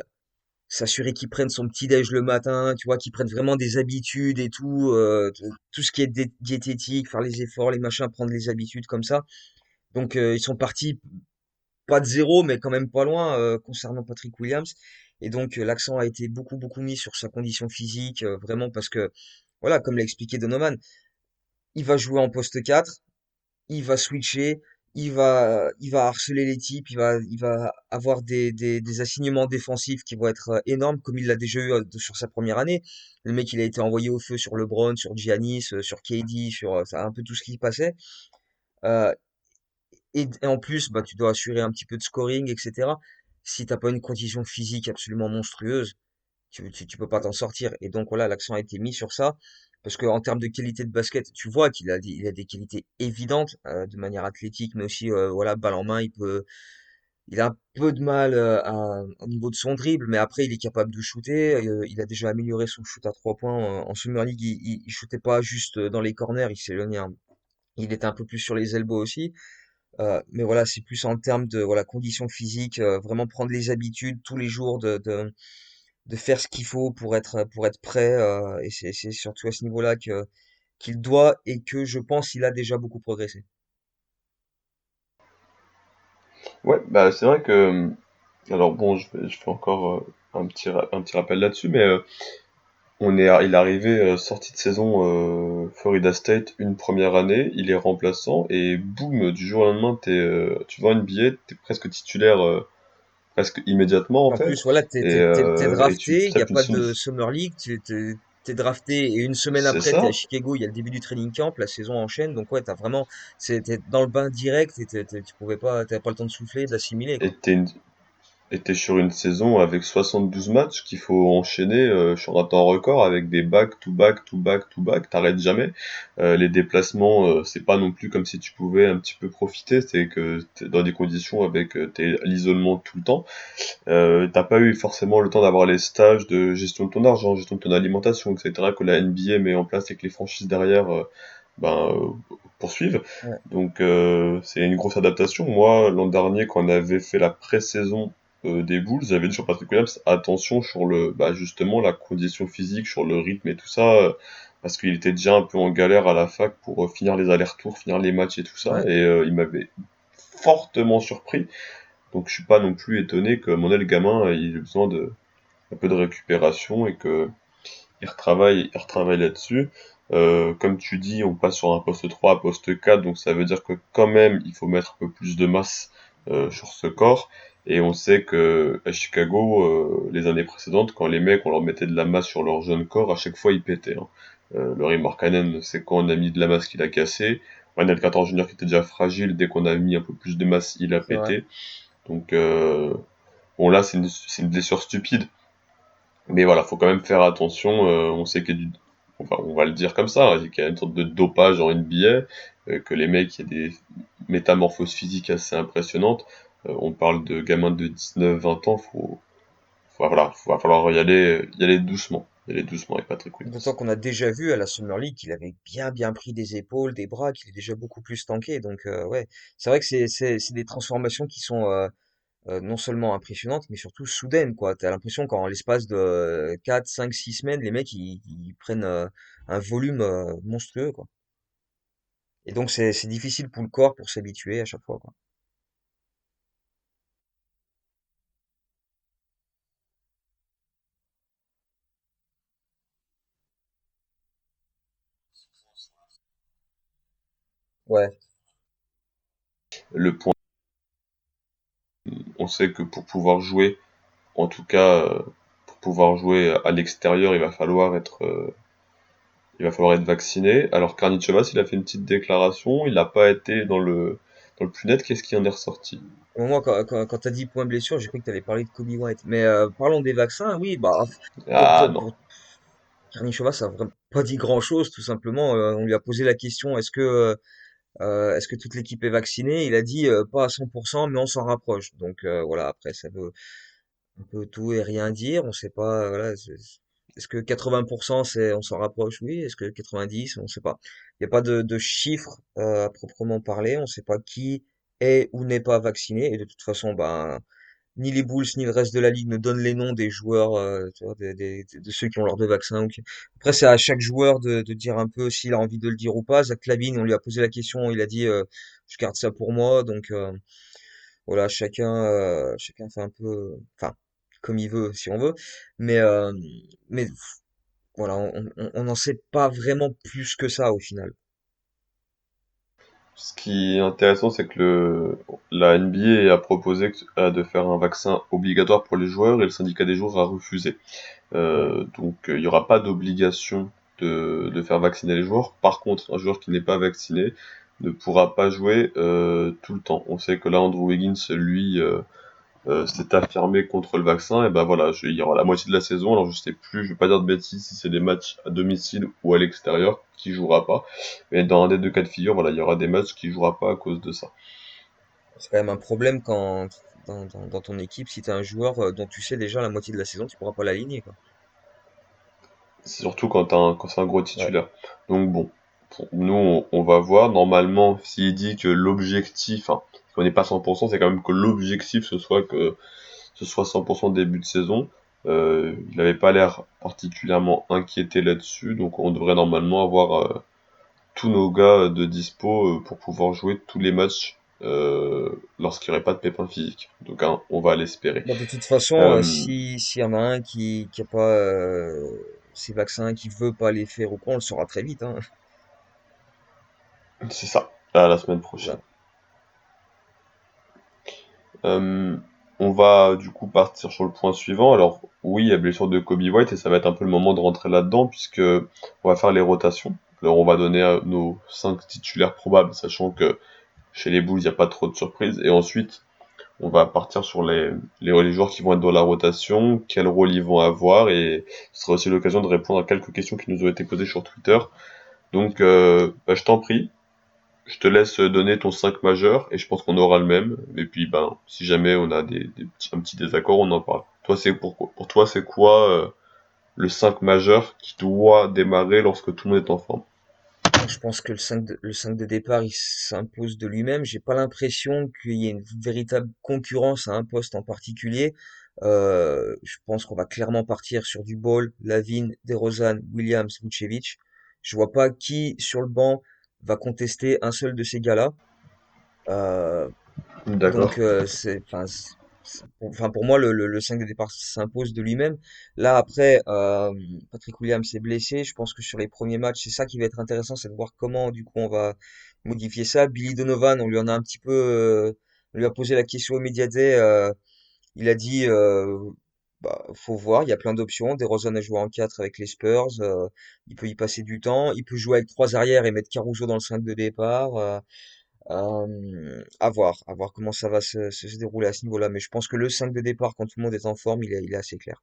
s'assurer qu'il prenne son petit déj le matin, tu vois, qu'il prenne vraiment des habitudes et tout, tout ce qui est diététique, faire les efforts, les machins, prendre les habitudes comme ça. Donc ils sont partis pas de zéro, mais quand même pas loin concernant Patrick Williams. Et donc l'accent a été beaucoup mis sur sa condition physique, vraiment parce que voilà, comme l'a expliqué Donovan, il va jouer en poste 4, il va switcher, il va harceler les types, il va avoir des assignements défensifs qui vont être énormes, comme il l'a déjà eu sur sa première année. Le mec, il a été envoyé au feu sur LeBron, sur Giannis, sur KD, sur un peu tout ce qui passait. Euh, et en plus, bah, tu dois assurer un petit peu de scoring, etc. Si t'as pas une condition physique absolument monstrueuse, tu peux pas t'en sortir. Et donc voilà, l'accent a été mis sur ça. Parce qu'en termes de qualité de basket, tu vois il a des qualités évidentes de manière athlétique, mais aussi voilà, balle en main, il a un peu de mal au niveau de son dribble, mais après il est capable de shooter. Il a déjà amélioré son shoot à 3 points en Summer League. Il shootait pas juste dans les corners, il s'est éloigné il était un peu plus sur les elbows aussi. Mais voilà, c'est plus en termes de voilà conditions physiques, vraiment prendre les habitudes tous les jours de faire ce qu'il faut pour être prêt. Et c'est surtout à ce niveau-là que qu'il doit et que je pense il a déjà beaucoup progressé. Ouais, bah c'est vrai que alors bon, je fais encore un petit rappel là-dessus, mais il est arrivé sortie de saison Florida State une première année, il est remplaçant et boum, du jour au lendemain, tu vas en NBA, t'es presque titulaire presque immédiatement en En plus, fait, voilà, t'es et tu drafté, il n'y a tapes une pas saison de... de Summer League, t'es drafté et une semaine C'est après, t'es à ça, Chicago, il y a le début du training camp, la saison enchaîne, donc ouais, t'es dans le bain direct et tu pouvais pas, t'avais pas le temps de souffler, d'assimiler, et quoi. t'es sur une saison avec 72 matchs qu'il faut enchaîner sur un temps record avec des back to back to back to back, t'arrêtes jamais. Les déplacements, c'est pas non plus comme si tu pouvais un petit peu profiter, c'est que t'es dans des conditions avec l'isolement tout le temps. T'as pas eu forcément le temps d'avoir les stages de gestion de ton argent, gestion de ton alimentation, etc. que la NBA met en place et que les franchises derrière poursuivent. Ouais, Donc c'est une grosse adaptation. Moi, l'an dernier, quand on avait fait la pré-saison des Bulls, j'avais dit sur Patrick Williams, attention sur justement la condition physique, sur le rythme et tout ça, parce qu'il était déjà un peu en galère à la fac pour finir les allers-retours, finir les matchs et tout ça, ouais, et il m'avait fortement surpris. Donc je suis pas non plus étonné que le gamin, il ait besoin de un peu de récupération et que il retravaille là-dessus. Comme tu dis, on passe sur un poste 3 à poste 4, donc ça veut dire que quand même, il faut mettre un peu plus de masse sur ce corps. Et on sait que à Chicago, les années précédentes, quand les mecs, on leur mettait de la masse sur leur jeune corps, à chaque fois, ils pétaient. Hein. Laurie Markkanen, c'est quand on a mis de la masse qu'il a cassé. Wendell Carter Jr. qui était déjà fragile, dès qu'on a mis un peu plus de masse, il a c'est vrai. pété. Donc, bon, là, c'est une blessure stupide. Mais voilà, faut quand même faire attention. On sait qu'il y a enfin, on va le dire comme ça, hein, qu'il y a une sorte de dopage en NBA, que les mecs, il y a des métamorphoses physiques assez impressionnantes. On parle de gamins de 19-20 ans, voilà, va falloir y aller doucement. Y aller doucement avec Patrick D'autant Williams. qu'on a déjà vu à la Summer League qu'il avait bien pris des épaules, des bras, qu'il est déjà beaucoup plus tanké. Donc ouais, c'est vrai que c'est des transformations qui sont non seulement impressionnantes, mais surtout soudaines, quoi. T'as l'impression qu'en l'espace de 4, 5, 6 semaines, les mecs ils prennent un volume monstrueux, quoi. Et donc c'est difficile pour le corps pour s'habituer à chaque fois, quoi. Ouais, Le point, on sait que pour pouvoir jouer, en tout cas, pour pouvoir jouer à l'extérieur, il va falloir être vacciné. Alors Karničovas, il a fait une petite déclaration, il n'a pas été dans le plus net. Qu'est-ce qui en est ressorti? au moment quand t'as dit point blessure, j'ai cru que t'allais parler de Kobe White. Mais parlons des vaccins, oui, bah Ah non. pour Karnichova, ça a vraiment pas dit grand-chose, tout simplement. On lui a posé la question, est-ce que toute l'équipe est vaccinée? Il a dit pas à 100%, mais on s'en rapproche. Donc voilà, après ça veut un peu tout et rien dire. On sait pas, voilà, est-ce que 80% c'est on s'en rapproche? Oui. Est-ce que 90? On sait pas. Il n'y a pas de chiffres à proprement parler. On sait pas qui est ou n'est pas vacciné. Et de toute façon, ben ni les Bulls ni le reste de la ligue ne donnent les noms des joueurs, tu vois, de ceux qui ont leurs deux vaccins. Après, c'est à chaque joueur de dire un peu s'il a envie de le dire ou pas. Zach Lavine, on lui a posé la question, il a dit je garde ça pour moi. Donc voilà, chacun fait un peu, enfin, comme il veut, si on veut. Mais mais voilà, on n'en sait pas vraiment plus que ça au final. Ce qui est intéressant, c'est que la NBA a proposé de faire un vaccin obligatoire pour les joueurs et le syndicat des joueurs a refusé. Ouais. Donc il n'y aura pas d'obligation de faire vacciner les joueurs. Par contre, un joueur qui n'est pas vacciné ne pourra pas jouer tout le temps. On sait que là, Andrew Wiggins, lui, s'est affirmé contre le vaccin, et ben voilà, il y aura la moitié de la saison. Alors je sais plus, je vais pas dire de bêtises si c'est des matchs à domicile ou à l'extérieur qui jouera pas. Mais dans un des deux cas de figure, voilà, il y aura des matchs qui jouera pas à cause de ça. C'est quand même un problème quand dans ton équipe, si tu as un joueur dont tu sais déjà la moitié de la saison, tu pourras pas l'aligner, quoi. C'est surtout quand c'est un gros Ouais. titulaire. Donc bon, pour nous, on va voir. Normalement, s'il dit que l'objectif, enfin, qu'on n'est pas 100%, c'est quand même que l'objectif ce soit 100% début de saison. Il n'avait pas l'air particulièrement inquiété là-dessus, donc on devrait normalement avoir tous nos gars de dispo pour pouvoir jouer tous les matchs lorsqu'il n'y aurait pas de pépin physique. Donc hein, on va l'espérer. Bah, de toute façon, Euh, si s'il y en a un qui a pas ces vaccins, qui veut pas les faire ou quoi, on le saura très vite, hein. c'est ça, à la semaine prochaine. Voilà. Euh, on va du coup partir sur le point suivant. Alors oui, il y a blessure de Kobe White et ça va être un peu le moment de rentrer là-dedans puisque on va faire les rotations. Alors on va donner nos 5 titulaires probables, sachant que chez les Bulls il n'y a pas trop de surprises. Et ensuite on va partir sur les joueurs qui vont être dans la rotation, quel rôle ils vont avoir et ce sera aussi l'occasion de répondre à quelques questions qui nous ont été posées sur Twitter. Donc bah, je t'en prie, je te laisse donner ton 5 majeur et je pense qu'on aura le même. Et puis ben si jamais on a un petit désaccord, on en parle. Toi c'est pourquoi pour toi c'est quoi le 5 majeur qui doit démarrer lorsque tout le monde est en forme? Moi, je pense que le 5 de départ, il s'impose de lui-même. J'ai pas l'impression qu'il y ait une véritable concurrence à un poste en particulier. Je pense qu'on va clairement partir sur du Ball, Lavine, DeRozan, Williams, Vucevic. Je vois pas qui sur le banc va contester un seul de ces gars-là. Euh, D'accord. Donc, enfin, pour moi, le 5 de départ s'impose de lui-même. Là, après, Patrick Williams est blessé. Je pense que sur les premiers matchs, c'est ça qui va être intéressant, c'est de voir comment, du coup, on va modifier ça. Billy Donovan, on lui en a un petit peu, on lui a posé la question au Media Day. Il a dit, bah, faut voir, il y a plein d'options. DeRozan a joué en 4 avec les Spurs. Il peut y passer du temps. Il peut jouer avec trois arrières et mettre Caruso dans le 5 de départ. À voir comment ça va se dérouler à ce niveau-là. Mais je pense que le 5 de départ, quand tout le monde est en forme, il est assez clair.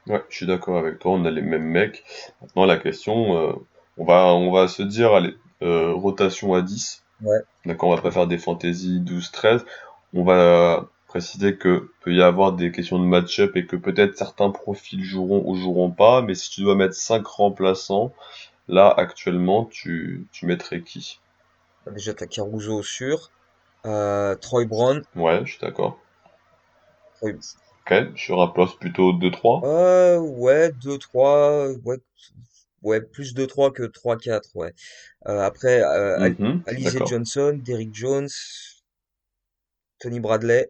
Ouais, je suis d'accord avec toi, on a les mêmes mecs. Maintenant la question, on va se dire, allez, rotation à 10. Ouais. D'accord, on va pas faire des fantasy 12-13. On va préciser que peut y avoir des questions de match-up et que peut-être certains profils joueront ou joueront pas, mais si tu dois mettre 5 remplaçants, là actuellement tu mettrais qui? Bah, déjà, t'as Caruso sûr. Troy Brown. Ouais, je suis d'accord. Troy- Ok, sur un poste plutôt 2-3. Ouais, 2-3. Ouais, ouais, plus 2-3 que 3-4. Ouais. Après, Mhm, Alizé d'accord. Johnson, Derrick Jones, Tony Bradley.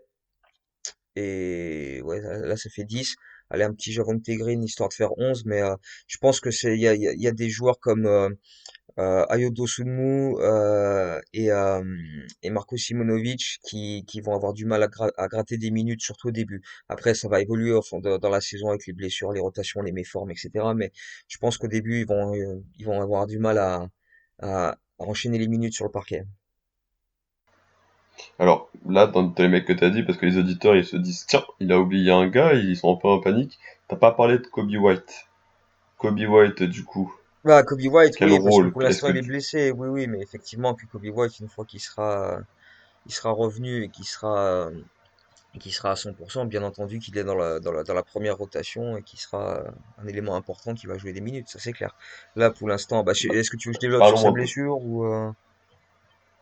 Et ouais, là, ça fait 10. Allez, un petit Javonte Green, histoire de faire 11. Mais je pense que il y a des joueurs comme Ayo Dosunmu et Marco Simonovic qui vont avoir du mal à gratter des minutes, surtout au début. Après, ça va évoluer au fond dans la saison avec les blessures, les rotations, les méformes, etc. Mais je pense qu'au début, ils vont avoir du mal à enchaîner les minutes sur le parquet. Alors là, dans les mecs que t'as dit, parce que les auditeurs ils se disent, tiens, il a oublié un gars, ils sont un peu en panique. T'as pas parlé de Kobe White. Kobe White, du coup, Bah, Kobe White, quel oui, parce que rôle? pour Est-ce l'instant, que il est tu... blessé. Oui, oui, mais effectivement, que Kobe White, une fois il sera revenu et qui sera à 100%, bien entendu qu'il est dans la première rotation et qui sera un élément important qui va jouer des minutes, ça c'est clair. Là, pour l'instant, bah, bah, est-ce que tu veux que je développe sur parlons sa un peu. blessure ou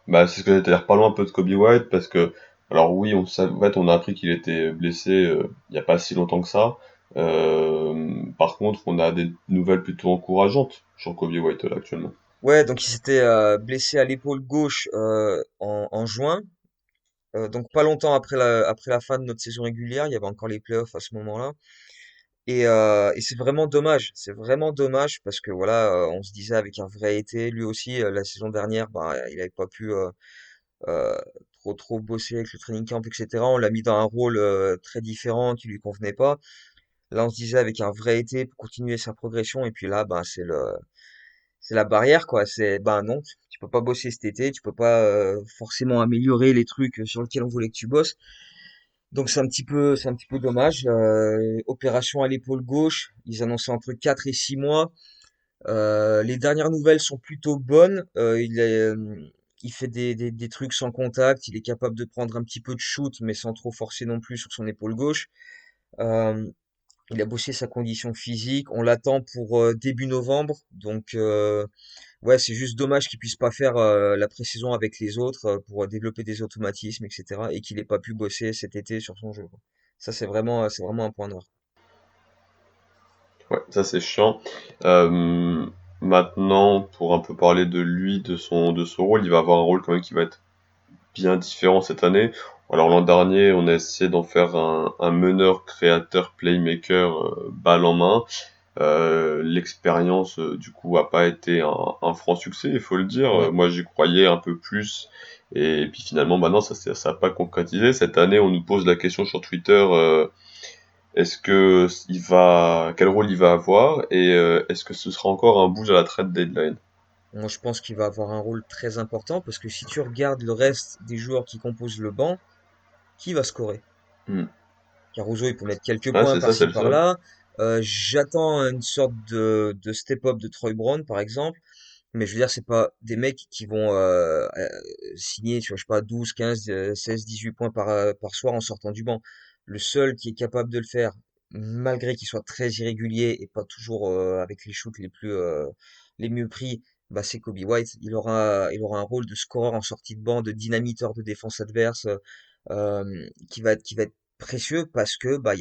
Bah, c'est ce que j'allais te dire. Parlons un peu de Kobe White parce que, alors oui, en fait, on a appris qu'il était blessé il y a pas si longtemps que ça. Par contre, on a des nouvelles plutôt encourageantes sur Kobe White là, actuellement. Ouais, donc il s'était blessé à l'épaule gauche en juin, donc pas longtemps après la fin de notre saison régulière, il y avait encore les playoffs à ce moment-là. Et c'est vraiment dommage, c'est vraiment dommage parce que voilà, on se disait avec un vrai été, lui aussi, la saison dernière, bah, il avait pas pu euh, trop bosser avec le training camp, etc. On l'a mis dans un rôle très différent qui lui convenait pas. Là, on se disait avec un vrai été pour continuer sa progression, et puis là, ben c'est la barrière quoi. C'est ben non, tu peux pas bosser cet été, tu peux pas forcément améliorer les trucs sur lesquels on voulait que tu bosses. Donc c'est un petit peu dommage. Opération à l'épaule gauche, ils annonçaient entre 4 et 6 mois. Les dernières nouvelles sont plutôt bonnes. Il fait des trucs sans contact. Il est capable de prendre un petit peu de shoot, mais sans trop forcer non plus sur son épaule gauche. Euh, il a bossé sa condition physique. On l'attend pour début novembre. Donc ouais, c'est juste dommage qu'il puisse pas faire la pré-saison avec les autres pour développer des automatismes, etc. Et qu'il ait pas pu bosser cet été sur son jeu, quoi. Ça, c'est vraiment un point noir. Ouais, ça c'est chiant. Euh, Maintenant, pour un peu parler de lui, de son rôle, il va avoir un rôle quand même qui va être bien différent cette année. Alors l'an dernier, on a essayé d'en faire un meneur, créateur, playmaker, balle en main. L'expérience, du coup, a pas été un franc succès, il faut le dire. Ouais. Moi, j'y croyais un peu plus. Et puis finalement, maintenant, ça a pas concrétisé. Cette année, on nous pose la question sur Twitter, est-ce que quel rôle il va avoir et est-ce que ce sera encore un boost à la trade deadline? Moi, je pense qu'il va avoir un rôle très important parce que si tu regardes le reste des joueurs qui composent le banc, qui va scorer? Hmm. Caruso, il peut mettre quelques Ouais, points c'est ça, c'est par-ci le seul. par-là. J'attends une sorte de step-up de Troy Brown, par exemple. Mais je veux dire, c'est pas des mecs qui vont signer, tu vois, je sais pas, 12, 15, 16, 18 points par soir en sortant du banc. Le seul qui est capable de le faire, malgré qu'il soit très irrégulier et pas toujours avec les shoots les mieux pris, bah c'est Kobe White. Il aura un rôle de scoreur en sortie de banc, de dynamiteur de défense adverse, qui va être précieux parce que bah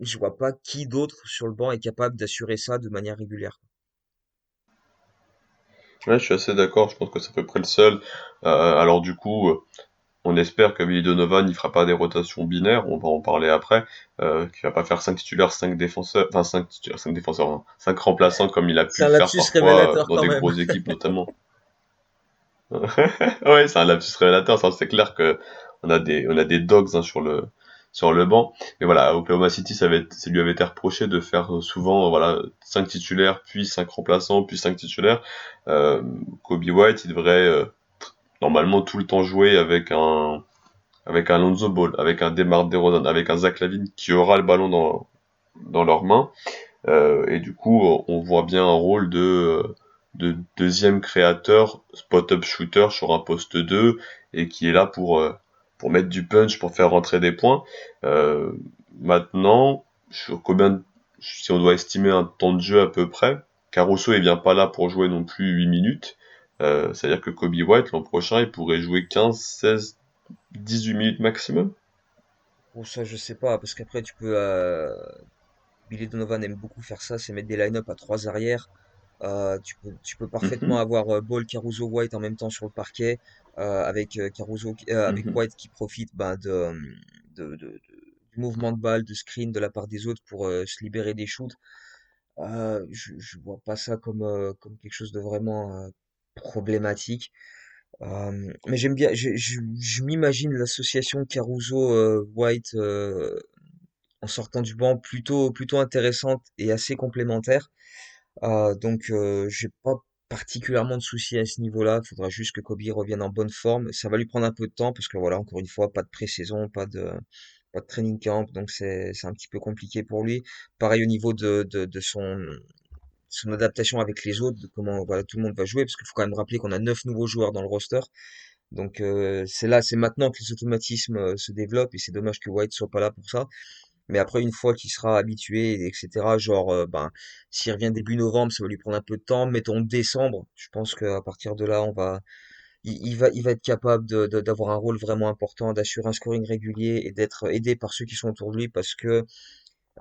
je vois pas qui d'autre sur le banc est capable d'assurer ça de manière régulière. Ouais, je suis assez d'accord, je pense que c'est à peu près le seul. Alors du coup, on espère que Billy Donovan il fera pas des rotations binaires, on va en parler après, qu'il va pas faire 5 titulaires, 5 défenseurs, enfin 5 titulaires, 5 défenseurs, hein, 5 remplaçants comme il a pu C'est un le faire lapsus parfois révélateur dans quand des même. grosses équipes notamment. Ouais, c'est un lapsus révélateur, ça c'est clair que on a des dogs hein, sur le banc. Mais voilà, Oklahoma City, ça lui avait été reproché de faire souvent voilà 5 titulaires, puis 5 remplaçants, puis 5 titulaires. Euh, Kobe White, il devrait normalement tout le temps jouer avec un Lonzo Ball, avec un DeMar DeRozan, avec un Zach LaVine qui aura le ballon dans leurs mains. Et du coup, on voit bien un rôle de deuxième créateur, spot-up shooter sur un poste 2 et qui est là pour mettre du punch, pour faire rentrer des points. Euh, Maintenant, sur combien, si on doit estimer un temps de jeu à peu près, Caruso il vient pas là pour jouer non plus 8 minutes. C'est-à-dire que Kobe White, l'an prochain, il pourrait jouer 15, 16, 18 minutes maximum. Bon, ça, je sais pas, parce qu'après, Billy Donovan aime beaucoup faire ça, c'est mettre des line-up à trois arrières. Tu peux parfaitement Mhm, avoir Ball, Caruso, White en même temps sur le parquet, avec avec mhm. White qui profite ben, du mouvement de balle, de screen de la part des autres pour se libérer des shoots. Je vois pas ça comme quelque chose de vraiment problématique. Mais j'aime bien, je m'imagine l'association Caruso-White en sortant du banc plutôt intéressante et assez complémentaire. Donc j'ai pas particulièrement de soucis à ce niveau-là. Il faudra juste que Kobe revienne en bonne forme. Ça va lui prendre un peu de temps parce que voilà, encore une fois, pas de pré-saison, pas de training camp, donc c'est un petit peu compliqué pour lui. Pareil au niveau de son adaptation avec les autres, de comment voilà tout le monde va jouer, parce qu'il faut quand même rappeler qu'on a 9 nouveaux joueurs dans le roster. Donc c'est maintenant que les automatismes se développent et c'est dommage que White soit pas là pour ça. Mais après, une fois qu'il sera habitué, etc., genre, ben, s'il revient début novembre, ça va lui prendre un peu de temps. Mettons décembre, je pense qu'à partir de là, il va être capable d'avoir un rôle vraiment important, d'assurer un scoring régulier et d'être aidé par ceux qui sont autour de lui parce que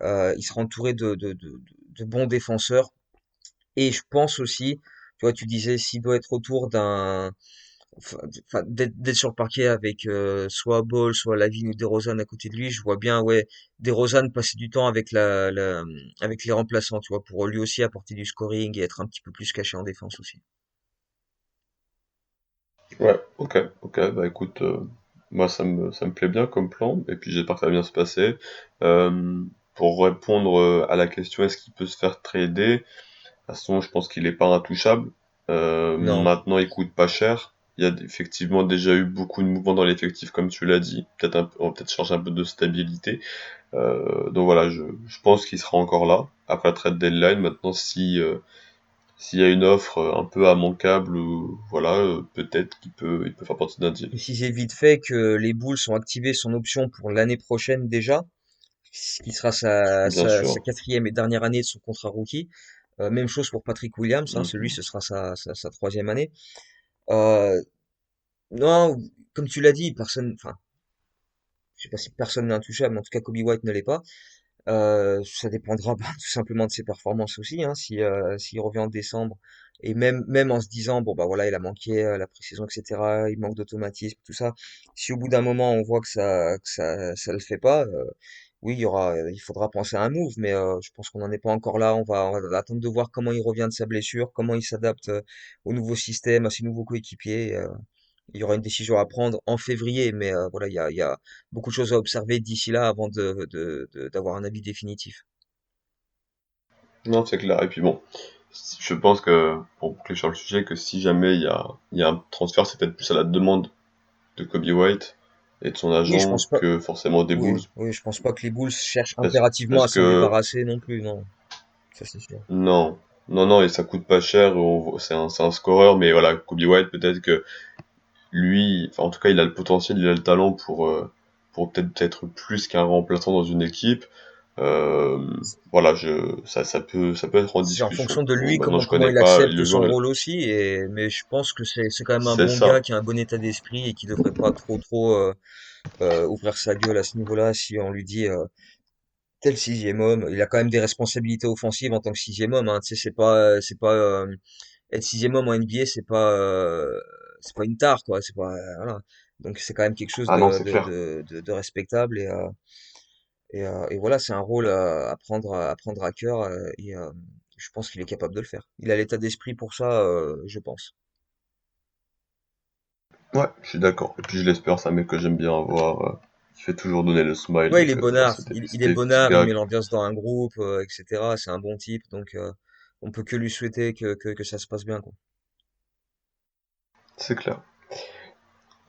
il sera entouré de bons défenseurs. Et je pense aussi, tu vois, tu disais, s'il doit être autour d'être sur le parquet avec soit Ball, soit Lavine ou DeRozan à côté de lui, je vois bien, ouais, DeRozan passer du temps avec avec les remplaçants, tu vois, pour lui aussi apporter du scoring et être un petit peu plus caché en défense aussi. Ouais, ok, ok, bah écoute, moi ça me plaît bien comme plan, et puis j'espère que ça va bien se passer. Pour répondre à la question est-ce qu'il peut se faire trader, de toute façon je pense qu'il est pas intouchable. Non. Maintenant il coûte pas cher, Il y a effectivement déjà eu beaucoup de mouvements dans l'effectif, comme tu l'as dit. On va peut-être changer un peu de stabilité. Donc voilà, je pense qu'il sera encore là après la trade deadline. Maintenant, si s'il y a une offre un peu immanquable, voilà, peut-être il peut faire partie d'un deal. Préciser vite fait que les Bulls ont activé son option pour l'année prochaine déjà, ce qui sera Bien sa sûr. quatrième et dernière année de son contrat rookie. Même chose pour Patrick Williams, hein, celui Mhm. ce sera sa troisième année. Euh, non, comme tu l'as dit, personne, enfin, je sais pas si personne n'est intouchable, mais en tout cas Kobe White ne l'est pas. Ça dépendra tout simplement de ses performances aussi, hein, si s'il revient en décembre et même en se disant bon bah voilà il a manqué la pré-saison etc. Il manque d'automatisme tout ça. Si au bout d'un moment on voit que ça le fait pas, oui il faudra penser à un move, mais je pense qu'on n'en est pas encore là. On va attendre de voir comment il revient de sa blessure, comment il s'adapte au nouveau système, à ses nouveaux coéquipiers. Il y aura une décision à prendre en février, mais voilà, il y a beaucoup de choses à observer d'ici là avant d'avoir un avis définitif. Non, c'est clair. Et puis bon, je pense que, pour boucler sur le sujet, que si jamais il y a un transfert, c'est peut-être plus à la demande de Kobe White et de son Oui, je agent pense pas. que forcément des Oui, Bulls. oui, je pense pas que les Bulls cherchent Parce, impérativement à parce s'en que, débarrasser non plus, non. Ça c'est sûr. non, non, et ça coûte pas cher, c'est un scoreur, mais voilà, Kobe White, peut-être que lui, enfin, en tout cas, il a le potentiel, il a le talent pour peut-être être plus qu'un remplaçant dans une équipe. Voilà, ça peut être en C'est en discussion. fonction de Bon, lui maintenant, comment je comment connais il pas accepte le son joueur, rôle aussi, mais je pense que c'est quand même un c'est bon gars ça. qui a un bon état d'esprit et qui devrait pas trop ouvrir sa gueule à ce niveau-là si on lui dit tel sixième homme. Il a quand même des responsabilités offensives en tant que sixième homme, hein. Tu sais, c'est pas être sixième homme en NBA, c'est pas une tare, quoi. C'est pas, voilà. Donc c'est quand même quelque chose Ah non, c'est clair. de respectable et voilà, c'est un rôle à prendre à cœur je pense qu'il est capable de le faire. Il a l'état d'esprit pour ça, je pense. Ouais, je suis d'accord. Et puis je l'espère, c'est un mec que j'aime bien voir, qui fait toujours donner le smile. Ouais, il est Donc voilà, bonnard. Il est c'était des petits bonnard, il gars. met l'ambiance dans un groupe, etc. C'est un bon type, donc on peut que lui souhaiter que ça se passe bien, quoi. C'est clair.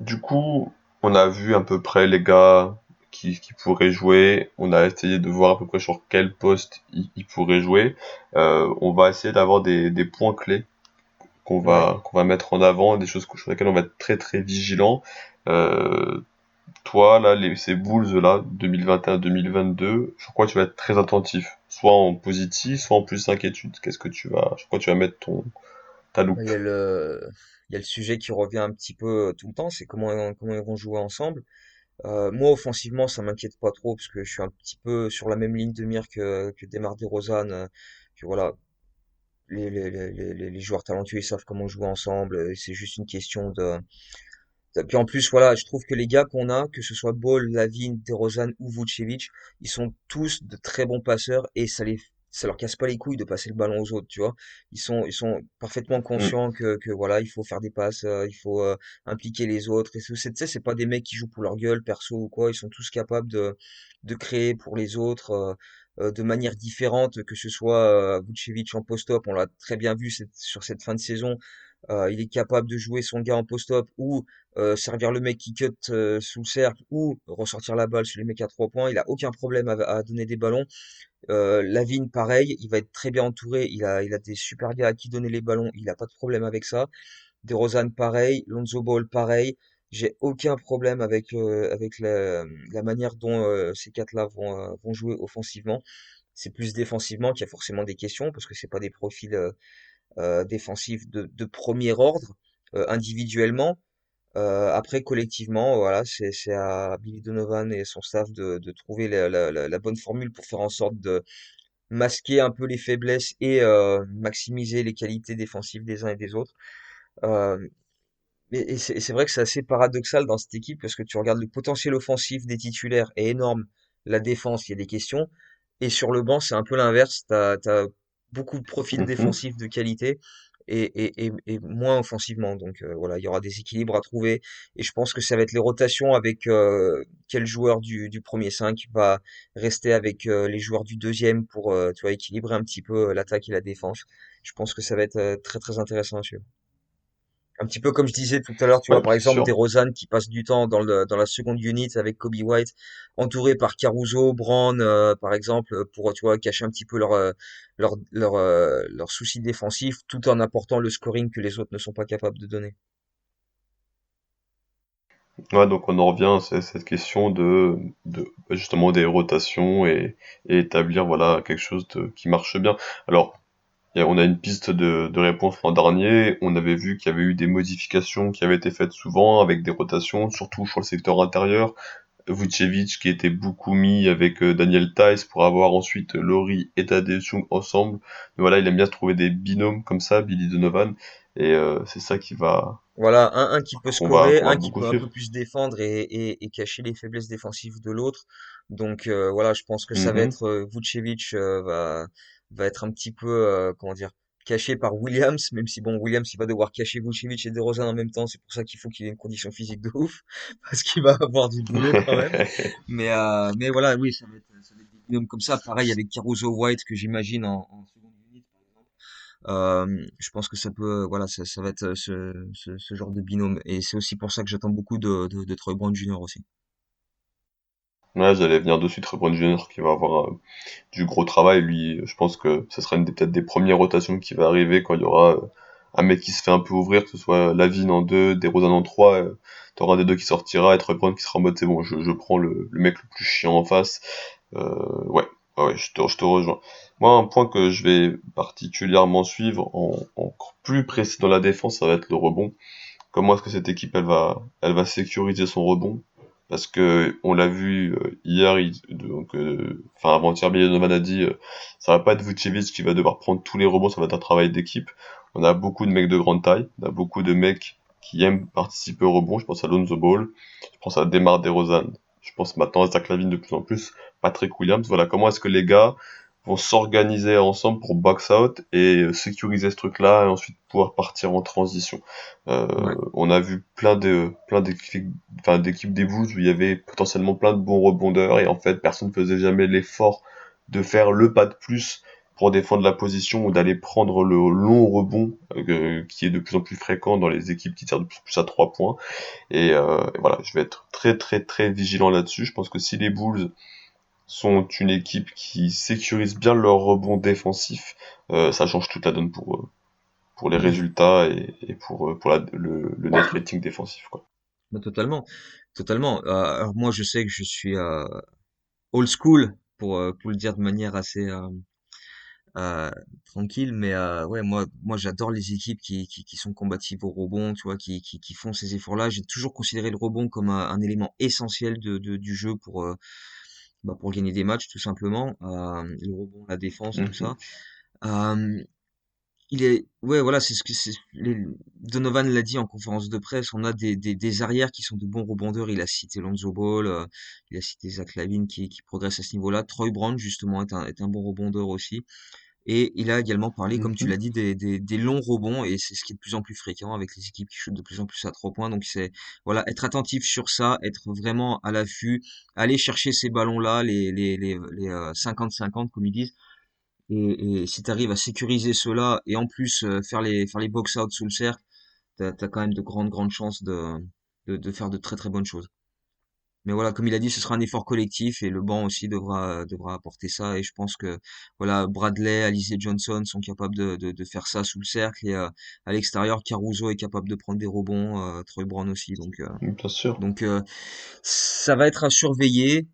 Du coup, on a vu à peu près les gars qui pourraient jouer. On a essayé de voir à peu près sur quel poste ils pourraient jouer. On va essayer d'avoir des points clés Ouais. qu'on va mettre en avant, des choses sur lesquelles on va être très très vigilant. Euh, Toi, là, ces Bulls là, 2021-2022, sur quoi tu vas être très attentif? Soit en positif, soit en plus inquiétude. Sur quoi tu vas mettre ta Bah, loupe? il y a le sujet qui revient un petit peu tout le temps, c'est comment ils vont jouer ensemble. Moi, offensivement, ça m'inquiète pas trop parce que je suis un petit peu sur la même ligne de mire que Demar DeRozan. Que voilà, les joueurs talentueux ils savent comment jouer ensemble. C'est juste une question puis en plus, voilà, je trouve que les gars qu'on a, que ce soit Ball, Lavine, DeRozan ou Vucevic, ils sont tous de très bons passeurs et ça leur casse pas les couilles de passer le ballon aux autres, tu vois. Ils sont parfaitement Hmm. conscients que voilà, il faut faire des passes, il faut impliquer les autres. Et tu sais, c'est pas des mecs qui jouent pour leur gueule, perso ou quoi. Ils sont tous capables de créer pour les autres de manière différente, que ce soit Vucevic en post-up, on l'a très bien vu sur cette fin de saison. Il est capable de jouer son gars en post-up ou servir le mec qui cut sous le cercle ou ressortir la balle sur les mecs à 3 points. Il a aucun problème à donner des ballons. Lavine, pareil, il va être très bien entouré. Il a des super gars à qui donner les ballons. Il a pas de problème avec ça. DeRozan, pareil. Lonzo Ball, pareil. J'ai aucun problème avec la manière dont ces quatre-là vont jouer offensivement. C'est plus défensivement qu'il y a forcément des questions parce que c'est pas des profils défensifs de premier ordre individuellement. Après, collectivement, voilà, c'est à Billy Donovan et son staff de trouver la bonne formule pour faire en sorte de masquer un peu les faiblesses et maximiser les qualités défensives des uns et des autres. Euh, et c'est vrai que c'est assez paradoxal dans cette équipe parce que tu regardes le potentiel offensif des titulaires est énorme. La défense, il y a des questions. Et sur le banc, c'est un peu l'inverse. T'as beaucoup de profils Mhm. défensifs de qualité et moins offensivement. Donc voilà, il y aura des équilibres à trouver. Et je pense que ça va être les rotations avec quel joueur du premier 5 va rester avec les joueurs du deuxième pour tu vois, équilibrer un petit peu l'attaque et la défense. Je pense que ça va être très très intéressant à suivre. Un petit peu comme je disais tout à l'heure, tu Ouais, vois, bien par exemple, sûr. DeRozan qui passe du temps dans la seconde unit avec Kobe White, entouré par Caruso, Brown, par exemple, pour, tu vois, cacher un petit peu leur souci défensif, tout en apportant le scoring que les autres ne sont pas capables de donner. Ouais, donc on en revient à cette question de justement des rotations et établir voilà quelque chose qui marche bien. Alors, on a une piste de réponse l'an dernier. On avait vu qu'il y avait eu des modifications qui avaient été faites souvent avec des rotations, surtout sur le secteur intérieur. Vucevic qui était beaucoup mis avec Daniel Theis pour avoir ensuite Laurie et Tadeusz Young ensemble. Mais voilà, il aime bien se trouver des binômes comme ça, Billy Donovan, et c'est ça Voilà, un qui peut scorer, qu'on va un qui beaucoup peut un peu suivre. plus défendre et cacher les faiblesses défensives de l'autre. Donc voilà, je pense que ça va Mhm. être Vucevic va être un petit peu comment dire caché par Williams, même si bon Williams il va devoir cacher Vucevic et DeRozan en même temps. C'est pour ça qu'il faut qu'il ait une condition physique de ouf parce qu'il va avoir du boulot quand même. Mais voilà, oui, ça va être des binômes comme ça. Pareil avec Caruso White que j'imagine en seconde unité par exemple. Je pense que ça peut, voilà, ça va être ce genre de binôme. Et c'est aussi pour ça que j'attends beaucoup de Troy Brown Jr. aussi. Ouais, j'allais venir dessus, Trey Brown Jr. qui va avoir du gros travail. Lui, je pense que ce sera peut-être des premières rotations qui va arriver quand il y aura un mec qui se fait un peu ouvrir, que ce soit Lavine en 2, DeRozan en 3, t'auras un des deux qui sortira, et Trey Brown qui sera en mode c'est bon, je prends le mec le plus chiant en face. Ouais, ouais, je te rejoins. Moi, un point que je vais particulièrement suivre, encore plus précis dans la défense, ça va être le rebond. Comment est-ce que cette équipe elle va sécuriser son rebond? Parce que on l'a vu hier, donc enfin avant-hier, Donovan a dit ça va pas être Vucevic qui va devoir prendre tous les rebonds, ça va être un travail d'équipe. On a beaucoup de mecs de grande taille, on a beaucoup de mecs qui aiment participer au rebond. Je pense à Lonzo Ball, je pense à Demar DeRozan, je pense maintenant à Zach LaVine de plus en plus, Patrick Williams. Voilà, comment est-ce que les gars vont s'organiser ensemble pour box out et sécuriser ce truc-là et ensuite pouvoir partir en transition. Ouais. On a vu plein d'équipes, enfin, d'équipes des Bulls où il y avait potentiellement plein de bons rebondeurs et en fait personne ne faisait jamais l'effort de faire le pas de plus pour défendre la position ou d'aller prendre le long rebond qui est de plus en plus fréquent dans les équipes qui tirent de plus en plus à 3 points. Et voilà, je vais être très vigilant là-dessus. Je pense que si les Bulls sont une équipe qui sécurise bien leur rebond défensif, ça change toute la donne pour les résultats et pour le net rating défensif, quoi. Bah, totalement, totalement. Alors moi, je sais que je suis old school pour le dire de manière assez euh, tranquille, mais ouais, moi, j'adore les équipes qui sont combatives au rebond, tu vois, qui font ces efforts-là. J'ai toujours considéré le rebond comme un élément essentiel du jeu pour gagner des matchs, tout simplement. Le rebond, la défense, tout Mhm. ça. Euh, ouais, voilà, c'est ce que Donovan l'a dit en conférence de presse. On a des arrières qui sont de bons rebondeurs. Il a cité Lonzo Ball, il a cité Zach LaVine qui progresse à ce niveau-là. Troy Brown, justement, est un bon rebondeur aussi. Et il a également parlé, comme tu Mhm. l'as dit, des longs rebonds. Et c'est ce qui est de plus en plus fréquent avec les équipes qui shootent de plus en plus à 3 points. Donc c'est, voilà, être attentif sur ça, être vraiment à l'affût, aller chercher ces ballons-là, les 50-50, comme ils disent et si tu arrives à sécuriser cela et en plus faire les box-out sous le cercle, t'as quand même de grandes chances de faire de très très bonnes choses. Mais voilà, comme il a dit, ce sera un effort collectif et le banc aussi devra apporter ça. Et je pense que voilà, Bradley, Alize Johnson sont capables de faire ça sous le cercle et à l'extérieur, Caruso est capable de prendre des rebonds, Troy Brown aussi. Bien sûr. Donc ça va être à surveiller,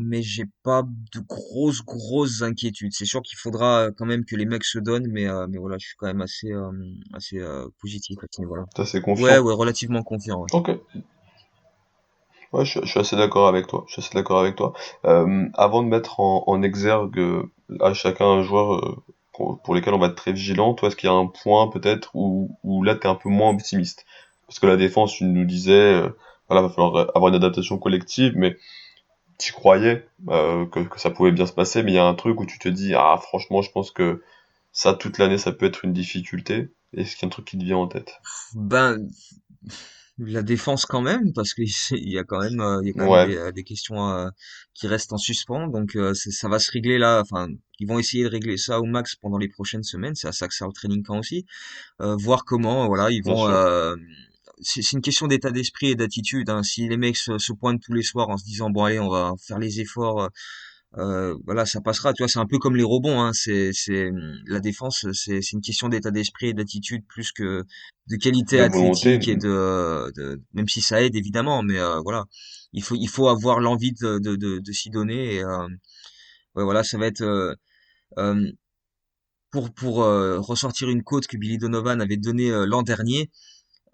mais j'ai pas de grosses inquiétudes. C'est sûr qu'il faudra quand même que les mecs se donnent, mais voilà, je suis quand même assez positif à ce niveau-là. T'es assez Ouais, confiant. ouais, relativement confiant. Ouais. Ok. Ouais, je suis assez d'accord avec toi. Je suis assez d'accord avec toi. Avant de mettre en exergue à chacun un joueur pour lesquels on va être très vigilant, toi, est-ce qu'il y a un point peut-être où là, t'es un peu moins optimiste? Parce que la défense, tu nous disais, voilà, va falloir avoir une adaptation collective, mais tu croyais que ça pouvait bien se passer, mais il y a un truc où tu te dis, ah, franchement, je pense que ça, toute l'année, ça peut être une difficulté. Est-ce qu'il y a un truc qui te vient en tête? Ben, La défense quand même, parce qu'il il y a quand même Ouais, des questions qui restent en suspens, donc ça va se régler là. Enfin, ils vont essayer de régler ça au max pendant les prochaines semaines. C'est à ça que sert le training camp aussi. Voir comment, voilà, ils bien vont. sûr. C'est une question d'état d'esprit et d'attitude. Hein. Si les mecs se pointent tous les soirs en se disant bon allez, on va faire les efforts. Voilà, ça passera. Tu vois, c'est un peu comme les rebonds. Hein. La défense, c'est une question d'état d'esprit et d'attitude plus que de qualité De volonté. athlétique même si ça aide évidemment, mais voilà, il faut avoir l'envie de s'y donner. Et ouais, voilà, ça va être euh, pour ressortir une quote que Billy Donovan avait donnée l'an dernier.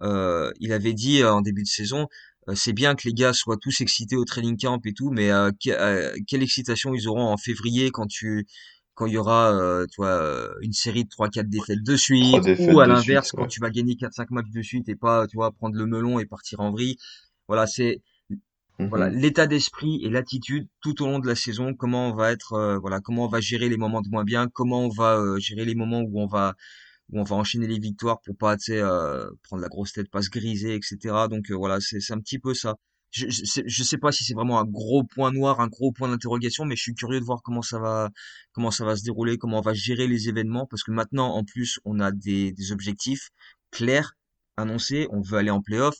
Il avait dit en début de saison, c'est bien que les gars soient tous excités au training camp et tout, mais quelle excitation ils auront en février quand il y aura tu vois, une série de trois quatre défaites de Trois suite, ou défaites à de l'inverse suite, quand ouais. tu vas gagner quatre cinq matchs de suite et pas tu vois prendre le melon et partir en vrille. Voilà, c'est voilà Mhm. l'état d'esprit et l'attitude tout au long de la saison, comment on va être voilà, comment on va gérer les moments de moins bien, comment on va gérer les moments où on va enchaîner les victoires pour pas, tu sais, prendre la grosse tête, pas se griser, etc. Donc voilà, c'est un petit peu ça. Je sais pas si c'est vraiment un gros point noir, un gros point d'interrogation, mais je suis curieux de voir comment ça va se dérouler, comment on va gérer les événements, parce que maintenant, en plus, on a des objectifs clairs, annoncés, on veut aller en playoff.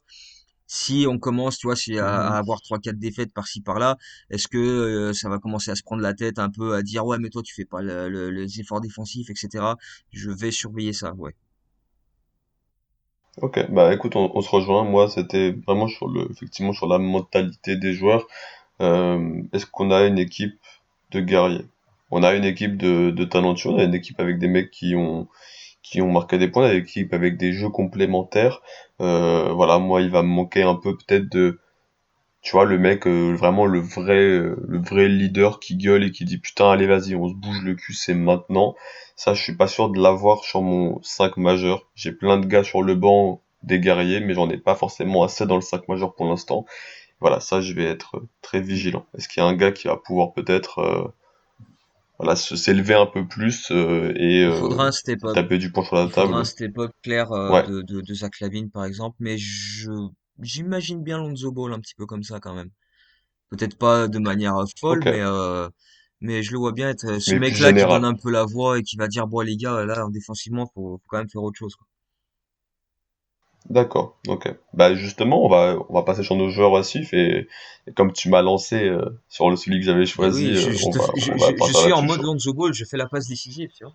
Si on commence, tu vois, à Mhm. avoir trois, quatre défaites par-ci par-là, est-ce que ça va commencer à se prendre la tête un peu, à dire ouais, mais toi tu fais pas les efforts défensifs, etc. Je vais surveiller ça, ouais. Ok, bah écoute, on se rejoint. Moi, c'était vraiment effectivement sur la mentalité des joueurs. Est-ce qu'on a une équipe de guerriers? On a une équipe de talentueux, on a une équipe avec des mecs qui ont marqué des points, une équipe avec des jeux complémentaires. Voilà, moi, il va me manquer un peu peut-être tu vois, le mec, vraiment le vrai leader qui gueule et qui dit putain, allez, vas-y, on se bouge le cul, c'est maintenant. Ça, je suis pas sûr de l'avoir sur mon 5 majeur. J'ai plein de gars sur le banc, des guerriers, mais j'en ai pas forcément assez dans le 5 majeur pour l'instant. Voilà, ça, je vais être très vigilant. Est-ce qu'il y a un gars qui va pouvoir peut-être, voilà, s'élever un peu plus Il faudra un et step-up. taper du poing sur la Il faudra un table? step-up clair Ouais, de Zach LaVine, par exemple, mais j'imagine bien Lonzo Ball un petit peu comme ça quand même. Peut-être pas de manière folle, ok. mais je le vois bien être ce Mais plus mec-là qui donne général. un peu la voix et qui va dire bon les gars là défensivement faut quand même faire autre chose quoi. D'accord, ok. Bah justement, on va passer sur nos joueurs passifs et comme tu m'as lancé sur celui que j'avais Mais choisi, oui, on va je partir suis en là-dessus. mode Lonzo Ball, je fais la passe décisive, tu vois.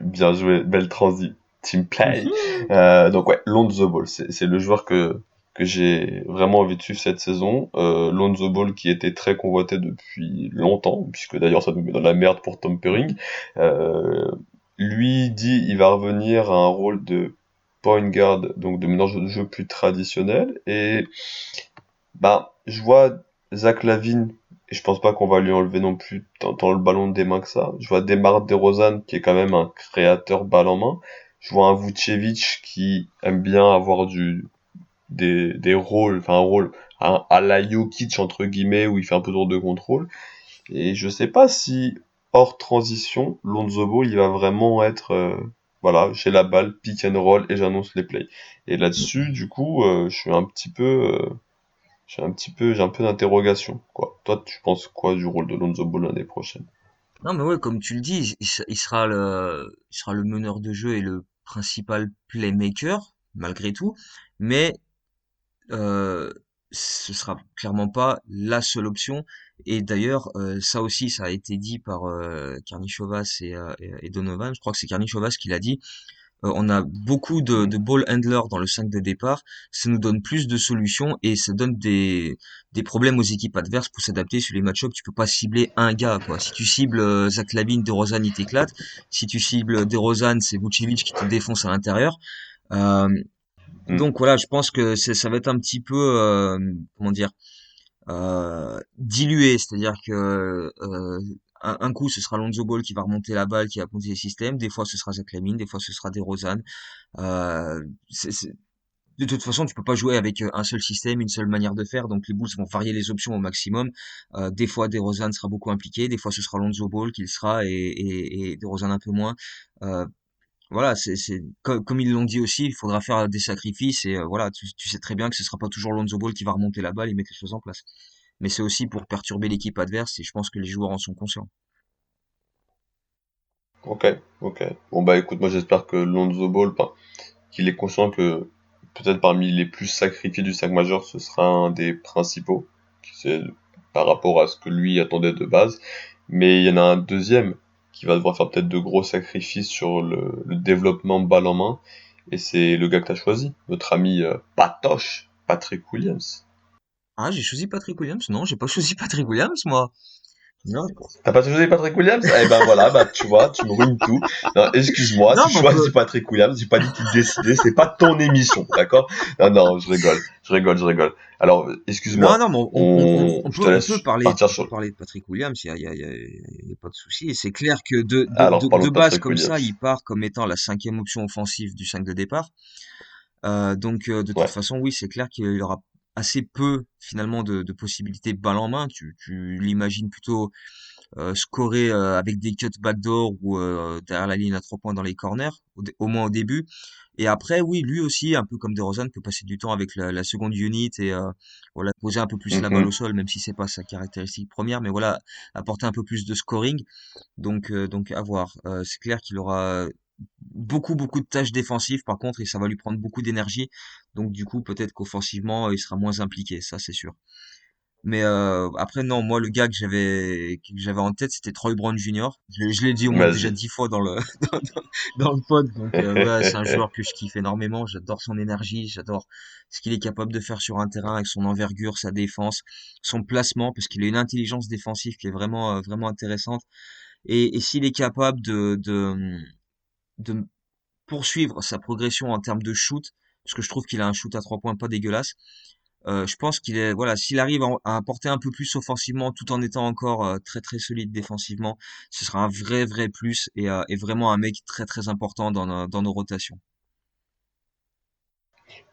Bien joué, belle transi. Team play. Donc ouais, Lonzo Ball, c'est le joueur que j'ai vraiment envie de suivre cette saison. Lonzo Ball qui était très convoité depuis longtemps, puisque d'ailleurs ça nous met dans la merde pour Tom Perring. Euh, Lui dit il va revenir à un rôle de point guard, donc de mélange de jeu plus traditionnel. Et bah, je vois Zach Lavine, et je pense pas qu'on va lui enlever non plus tant le ballon des mains que ça. Je vois Demar DeRozan, qui est quand même un créateur balle en main. Je vois un Vucevic qui aime bien avoir des rôles, enfin un rôle à la Jokic entre guillemets, où il fait un peu tour de contrôle. Et je sais pas si, hors transition, Lonzo Ball, il va vraiment être, voilà, j'ai la balle, pick and roll, et j'annonce les plays. Et là-dessus, du coup, je suis un petit peu, j'ai un peu d'interrogation, quoi. Toi, tu penses quoi du rôle de Lonzo Ball l'année prochaine? Non mais ouais comme tu le dis, il sera le meneur de jeu et le principal playmaker malgré tout, mais euh, ce sera clairement pas la seule option. Et d'ailleurs, ça aussi, ça a été dit par Karnišovas et Donovan. Je crois que c'est Karnišovas qui l'a dit. On a beaucoup de ball handlers dans le 5 de départ. Ça nous donne plus de solutions et ça donne des problèmes aux équipes adverses pour s'adapter sur les match-ups. Tu peux pas cibler un gars, quoi. Si tu cibles Zach LaVine, DeRozan, il t'éclate. Si tu cibles DeRozan, c'est Vucevic qui te défonce à l'intérieur. Euh, Hmm. donc voilà, je pense que ça va être un petit peu, comment dire, dilué, c'est-à-dire que un coup ce sera Lonzo Ball qui va remonter la balle, qui va monter les systèmes, des fois ce sera Zach LaVine, des fois ce sera DeRozan. Euh, de toute façon, tu peux pas jouer avec un seul système, une seule manière de faire, donc les Bulls vont varier les options au maximum. Des fois DeRozan sera beaucoup impliqué, des fois ce sera Lonzo Ball qui le sera et DeRozan un peu moins. Euh, voilà, comme ils l'ont dit aussi, il faudra faire des sacrifices et voilà, tu sais très bien que ce sera pas toujours Lonzo Ball qui va remonter la balle et mettre les choses en place. Mais c'est aussi pour perturber l'équipe adverse et je pense que les joueurs en sont conscients. Ok, ok. Bon bah écoute, moi j'espère que Lonzo Ball, enfin, qu'il est conscient que peut-être parmi les plus sacrifiés du 5 majeur, ce sera un des principaux, c'est par rapport à ce que lui attendait de base. Mais il y en a un deuxième qui va devoir faire peut-être de gros sacrifices sur le développement balle en main, et c'est le gars que t'as choisi, notre ami Patoche, Patrick Williams. Ah, j'ai choisi Patrick Williams? Non, j'ai pas choisi Patrick Williams, moi. Non, T'as pas choisi Patrick Williams? Eh ben voilà, bah tu vois, tu me ruines tout. Non, excuse-moi, non, tu mais on choisis peut. Patrick Williams, j'ai pas dit de décider, c'est pas ton émission, d'accord? Non, non, je rigole, je rigole, je rigole. Alors, Non, excuse-moi, non, mais je te on laisse peut parler, partir on peut sur... parler de Patrick Williams. Il y a pas de souci. Et c'est clair que Alors, parlons de de base Patrick comme ça, il Williams. part comme étant la cinquième option offensive du 5 de départ. Donc de toute Ouais. façon, oui, c'est clair qu'il aura assez peu finalement de possibilités balle en main. Tu l'imagines plutôt scorer avec des cuts backdoor ou derrière la ligne à 3 points dans les corners, au moins au début. Et après, oui, lui aussi, un peu comme DeRozan, peut passer du temps avec la seconde unit et voilà, poser un peu plus la balle au Mhm. sol, même si c'est pas sa caractéristique première, mais voilà, apporter un peu plus de scoring. Donc à voir. C'est clair qu'il aura beaucoup de tâches défensives par contre et ça va lui prendre beaucoup d'énergie. Donc du coup, peut-être qu'offensivement, il sera moins impliqué, ça c'est sûr. Mais après non, moi le gars que j'avais en tête, c'était Troy Brown Jr. Je l'ai dit au moins déjà Vas-y. 10 fois dans le dans, dans le pod. Donc ouais, c'est un joueur que je kiffe énormément. J'adore son énergie, j'adore ce qu'il est capable de faire sur un terrain avec son envergure, sa défense, son placement, parce qu'il a une intelligence défensive qui est vraiment intéressante. Et s'il est capable de poursuivre sa progression en termes de shoot, parce que je trouve qu'il a un shoot à 3 points pas dégueulasse. Je pense qu'il est, voilà, s'il arrive à apporter un peu plus offensivement tout en étant encore très solide défensivement, ce sera un vrai plus et vraiment un mec très important dans nos rotations.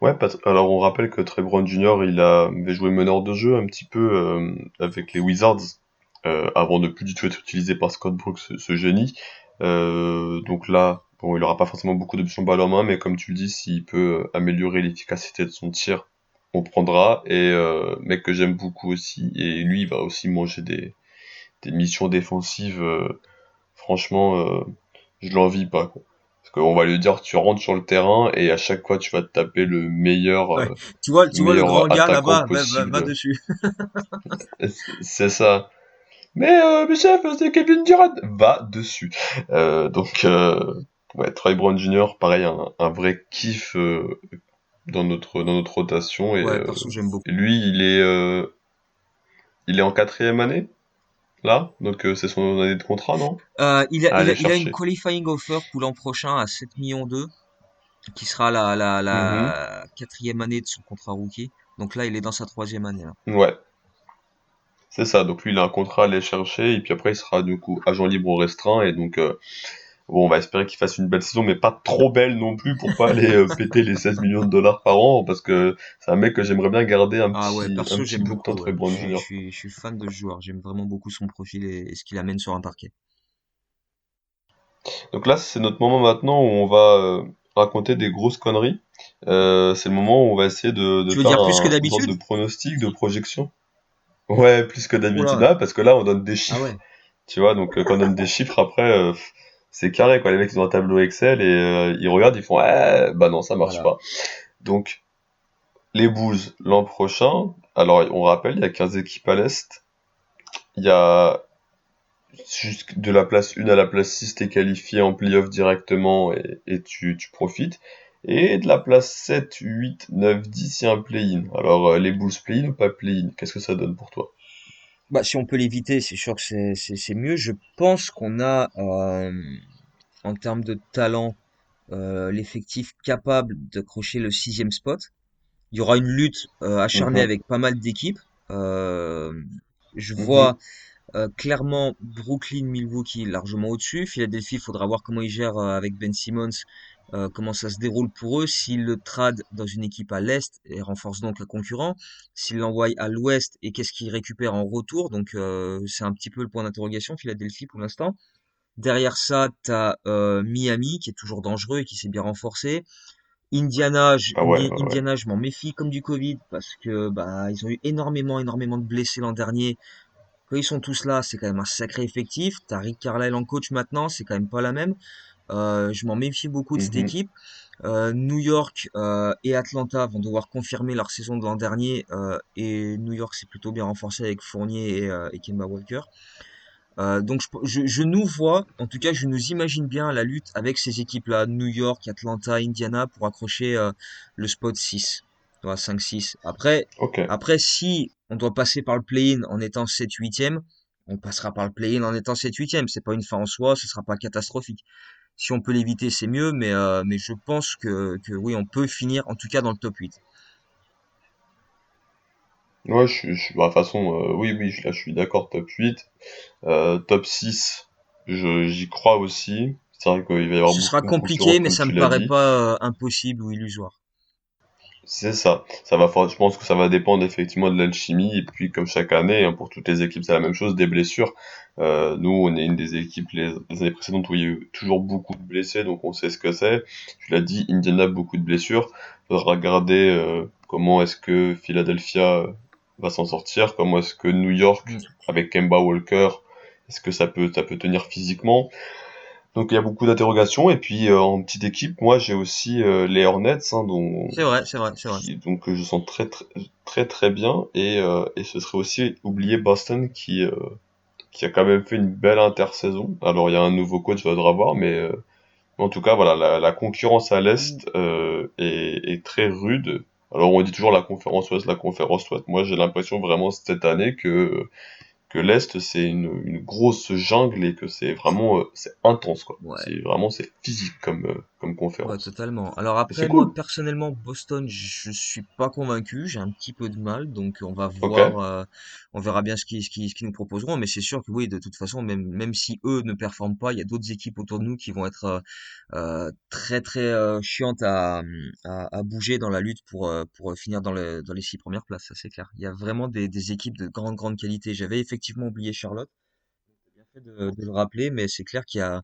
Ouais, alors on rappelle que Trey Brown Jr. avait joué meneur de jeu un petit peu avec les Wizards avant de plus du tout être utilisé par Scott Brooks, ce génie. Donc là, bon, il aura pas forcément beaucoup d'options balle en main, mais comme tu le dis, s'il peut améliorer l'efficacité de son tir, on prendra. Et mec que j'aime beaucoup aussi, et lui, il va aussi manger des missions défensives. Franchement, je l'envie pas, quoi. Parce qu'on va lui dire, tu rentres sur le terrain et à chaque fois, tu vas te taper Ouais, le tu vois le grand meilleur gars attaquant là-bas, va possible. dessus. C'est ça. Mais chef, c'est Kevin Durant. Va dessus. Ouais, Troy Brown Jr., pareil, un vrai kiff dans notre rotation. Ouais, perso j'aime Et beaucoup. lui, il est en quatrième année, là. Donc c'est son année de contrat, non? À aller Il a une chercher. qualifying offer pour l'an prochain à 7,2 millions, qui sera Mhm. la quatrième année de son contrat rookie. Donc là, il est dans sa troisième année, là. Ouais. C'est ça, donc lui il a un contrat à aller chercher et puis après il sera du coup agent libre au restreint et donc bon on va espérer qu'il fasse une belle saison mais pas trop belle non plus pour pas aller péter les 16 millions de dollars par an parce que c'est un mec que j'aimerais bien garder Ah ouais, un perso, petit j'aime bout de temps beaucoup, très ouais. Brown Junior. Je suis fan de ce joueur. J'aime vraiment beaucoup son profil et ce qu'il amène sur un parquet. Donc là c'est notre moment maintenant où on va raconter des grosses conneries. C'est le moment où on va essayer de Tu veux faire dire plus que une sorte d'habitude? de pronostic, de projection. Ouais, plus que d'habitude Oula. là parce que là on donne des Ah chiffres. ouais. Tu vois, donc quand on donne des chiffres après, c'est carré quoi. Les mecs ils ont un tableau Excel et ils regardent, ils font bah non ça marche Voilà. pas. Donc les Bulls l'an prochain, alors on rappelle, il y a 15 équipes à l'Est, il y a de la place 1 à la place 6 t'es qualifié en playoff directement et tu profites. Et de la place 7, 8, 9, 10, il y a un play-in. Alors les Bulls play-in ou pas play-in? Qu'est-ce que ça donne pour toi? Bah, si on peut l'éviter, c'est sûr que c'est mieux. Je pense qu'on a, en termes de talent, l'effectif capable d'accrocher le sixième spot. Il y aura une lutte acharnée Mhm, avec pas mal d'équipes. Euh, je vois mhm. clairement Brooklyn, Milwaukee largement au-dessus. Philadelphie, il faudra voir comment ils gèrent avec Ben Simmons, comment ça se déroule pour eux. S'ils le trade dans une équipe à l'Est et renforcent donc le concurrent, s'ils l'envoient à l'Ouest et qu'est-ce qu'ils récupèrent en retour. Donc c'est un petit peu le point d'interrogation, Philadelphie pour l'instant. Derrière ça, t'as Miami qui est toujours dangereux et qui s'est bien renforcé. Indiana, Ah ouais, ouais, ouais. Indiana, je m'en méfie comme du Covid parce que bah ils ont eu énormément de blessés l'an dernier. Quand ils sont tous là, c'est quand même un sacré effectif. T'as Rick Carlisle en coach maintenant, c'est quand même pas la même. Je m'en méfie beaucoup de cette Mhm. équipe. New York et Atlanta vont devoir confirmer leur saison de l'an dernier et New York s'est plutôt bien renforcé avec Fournier et Kemba Walker. Donc je nous vois, en tout cas je nous imagine bien la lutte avec ces équipes-là, New York, Atlanta, Indiana, pour accrocher le spot 6, tu vois, 5-6. Ok. Après, si on doit passer par le play-in en étant 7-8e, on passera par le play-in en étant 7-8e. C'est pas une fin en soi, ce sera pas catastrophique. Si on peut l'éviter, c'est mieux, mais je pense que oui, on peut finir en tout cas dans le top 8. Ouais, bah, de toute façon, oui, oui, là, je suis d'accord, top 8. Top 6, j'y crois aussi. C'est vrai qu'il va y avoir Ce sera beaucoup de concurrence, compliqué, mais comme ça tu me l'as paraît dit. pas impossible ou illusoire. C'est ça. Je pense que ça va dépendre effectivement de l'alchimie. Et puis, comme chaque année, hein, pour toutes les équipes, c'est la même chose, des blessures. Nous, on est une des équipes les années précédentes où il y a eu toujours beaucoup de blessés, donc on sait ce que c'est. Tu l'as dit, Indiana, beaucoup de blessures. Faudra regarder comment est-ce que Philadelphia va s'en sortir, comment est-ce que New York, avec Kemba Walker, est-ce que ça peut tenir physiquement. Donc il y a beaucoup d'interrogations. Et puis en petite équipe, moi j'ai aussi les Hornets, hein, C'est vrai, c'est vrai, c'est vrai. que je sens très bien. Et ce serait aussi oublier Boston qui a quand même fait une belle intersaison. Alors il y a un nouveau coach, faudra voir, mais en tout cas voilà, la concurrence à l'Est est très rude. Alors on dit toujours la conférence Ouest, la conférence Ouest. Moi j'ai l'impression vraiment cette année que l'Est c'est une grosse jungle et que c'est vraiment c'est intense quoi. Ouais. C'est vraiment c'est physique comme Ouais, conférence. totalement. Alors Et c'est après, moi cool. personnellement, Boston, je suis pas convaincu. J'ai un petit peu de mal, donc on va Ok. voir, on verra bien ce qu'ils nous proposeront. Mais c'est sûr que oui, de toute façon, même si eux ne performent pas, il y a d'autres équipes autour de nous qui vont être très chiantes à bouger dans la lutte pour finir dans les 6 premières places. Ça c'est clair. Il y a vraiment des équipes de grande qualité. J'avais effectivement oublié Charlotte. C'est bien fait de le rappeler, mais c'est clair qu'il y a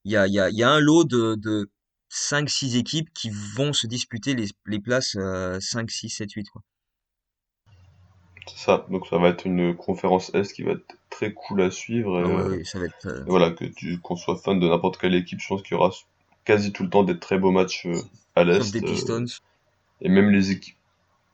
il y a un lot de 5-6 équipes qui vont se disputer les places 5, 6, 7, 8, quoi. C'est ça, donc ça va être une conférence Est qui va être très cool à suivre Ah ouais, oui, ça va être et voilà, qu'on soit fan de n'importe quelle équipe, je pense qu'il y aura quasi tout le temps des très beaux matchs à sauf l'Est des Pistons. et même les équipes.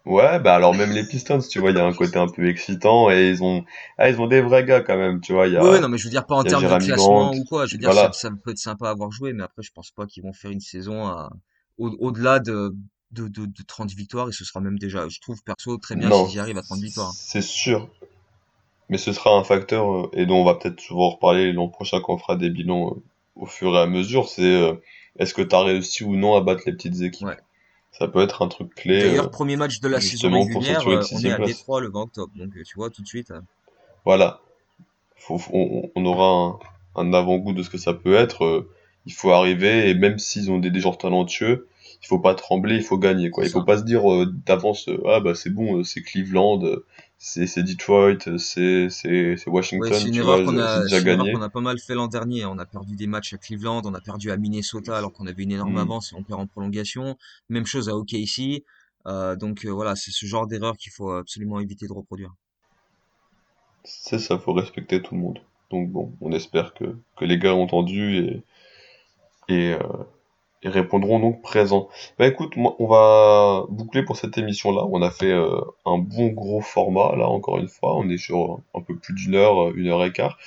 Ouais, bah alors même les Pistons, tu vois, il y a un côté un peu excitant et ils ont des vrais gars quand même, tu vois, Oui, oui, non, mais je veux dire pas en il y a termes de Jeremy Grant, classement ou quoi. Je veux dire, voilà. ça peut être sympa à avoir joué, mais après, je pense pas qu'ils vont faire une saison au-delà de 30 victoires et ce sera même déjà, je trouve perso très bien Non, s'ils y arrivent à 30 victoires. c'est sûr, mais ce sera un facteur et dont on va peut-être souvent reparler l'an prochain quand on fera des bilans au fur et à mesure, c'est est-ce que tu as réussi ou non à battre les petites équipes. Ouais. Ça peut être un truc clé, D'ailleurs, premier match de la saison justement, pour régulière, s'assurer une on est sixième à place. Détroit le 20 octobre. Donc, tu vois, tout de suite. Voilà, on aura un avant-goût de ce que ça peut être. Il faut arriver, et même s'ils ont des joueurs talentueux, il faut pas trembler, il faut gagner, C'est quoi. Il faut ça. pas se dire d'avance, ah bah c'est bon, c'est Cleveland, c'est Detroit, c'est Ouais, Washington, tu vois, j'ai déjà c'est une erreur qu'on gagné. a pas mal fait l'an dernier. On a perdu des matchs à Cleveland, on a perdu à Minnesota alors qu'on avait une énorme Hmm, avance et on perd en prolongation. Même chose à OKC. Donc voilà, c'est ce genre d'erreur qu'il faut absolument éviter de reproduire. c'est ça, faut respecter tout le monde. Donc bon, on espère que les gars ont entendu et, euh, et répondront donc présents. Bah écoute, moi, on va boucler pour cette émission-là. On a fait un bon gros format, là, encore une fois. On est sur un peu plus une heure et quart.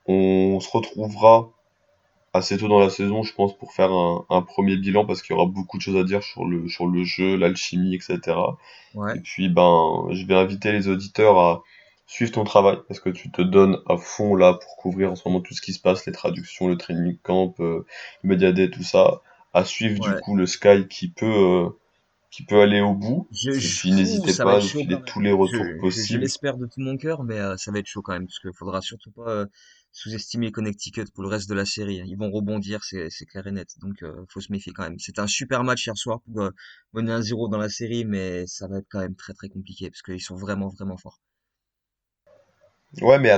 On se retrouvera assez tôt dans la saison, je pense, pour faire un premier bilan, parce qu'il y aura beaucoup de choses à dire sur le jeu, l'alchimie, etc. Ouais, Et puis, ben, je vais inviter les auditeurs à suivre ton travail, parce que tu te donnes à fond là pour couvrir en ce moment tout ce qui se passe, les traductions, le training camp, le Media Day, tout ça, à suivre du ouais. coup le Sky qui peut aller au bout. Et puis Ouh, n'hésitez ça va pas être à nous chaud quand filer même. tous les retours Je possibles. l'espère de tout mon cœur, mais ça va être chaud quand même parce qu'il faudra surtout pas sous-estimer Connecticut pour le reste de la série. Ils vont rebondir, c'est clair et net. Donc faut se méfier quand même. C'était un super match hier soir pour mener 1-0 dans la série, mais ça va être quand même très compliqué parce qu'ils sont vraiment forts. Ouais, mais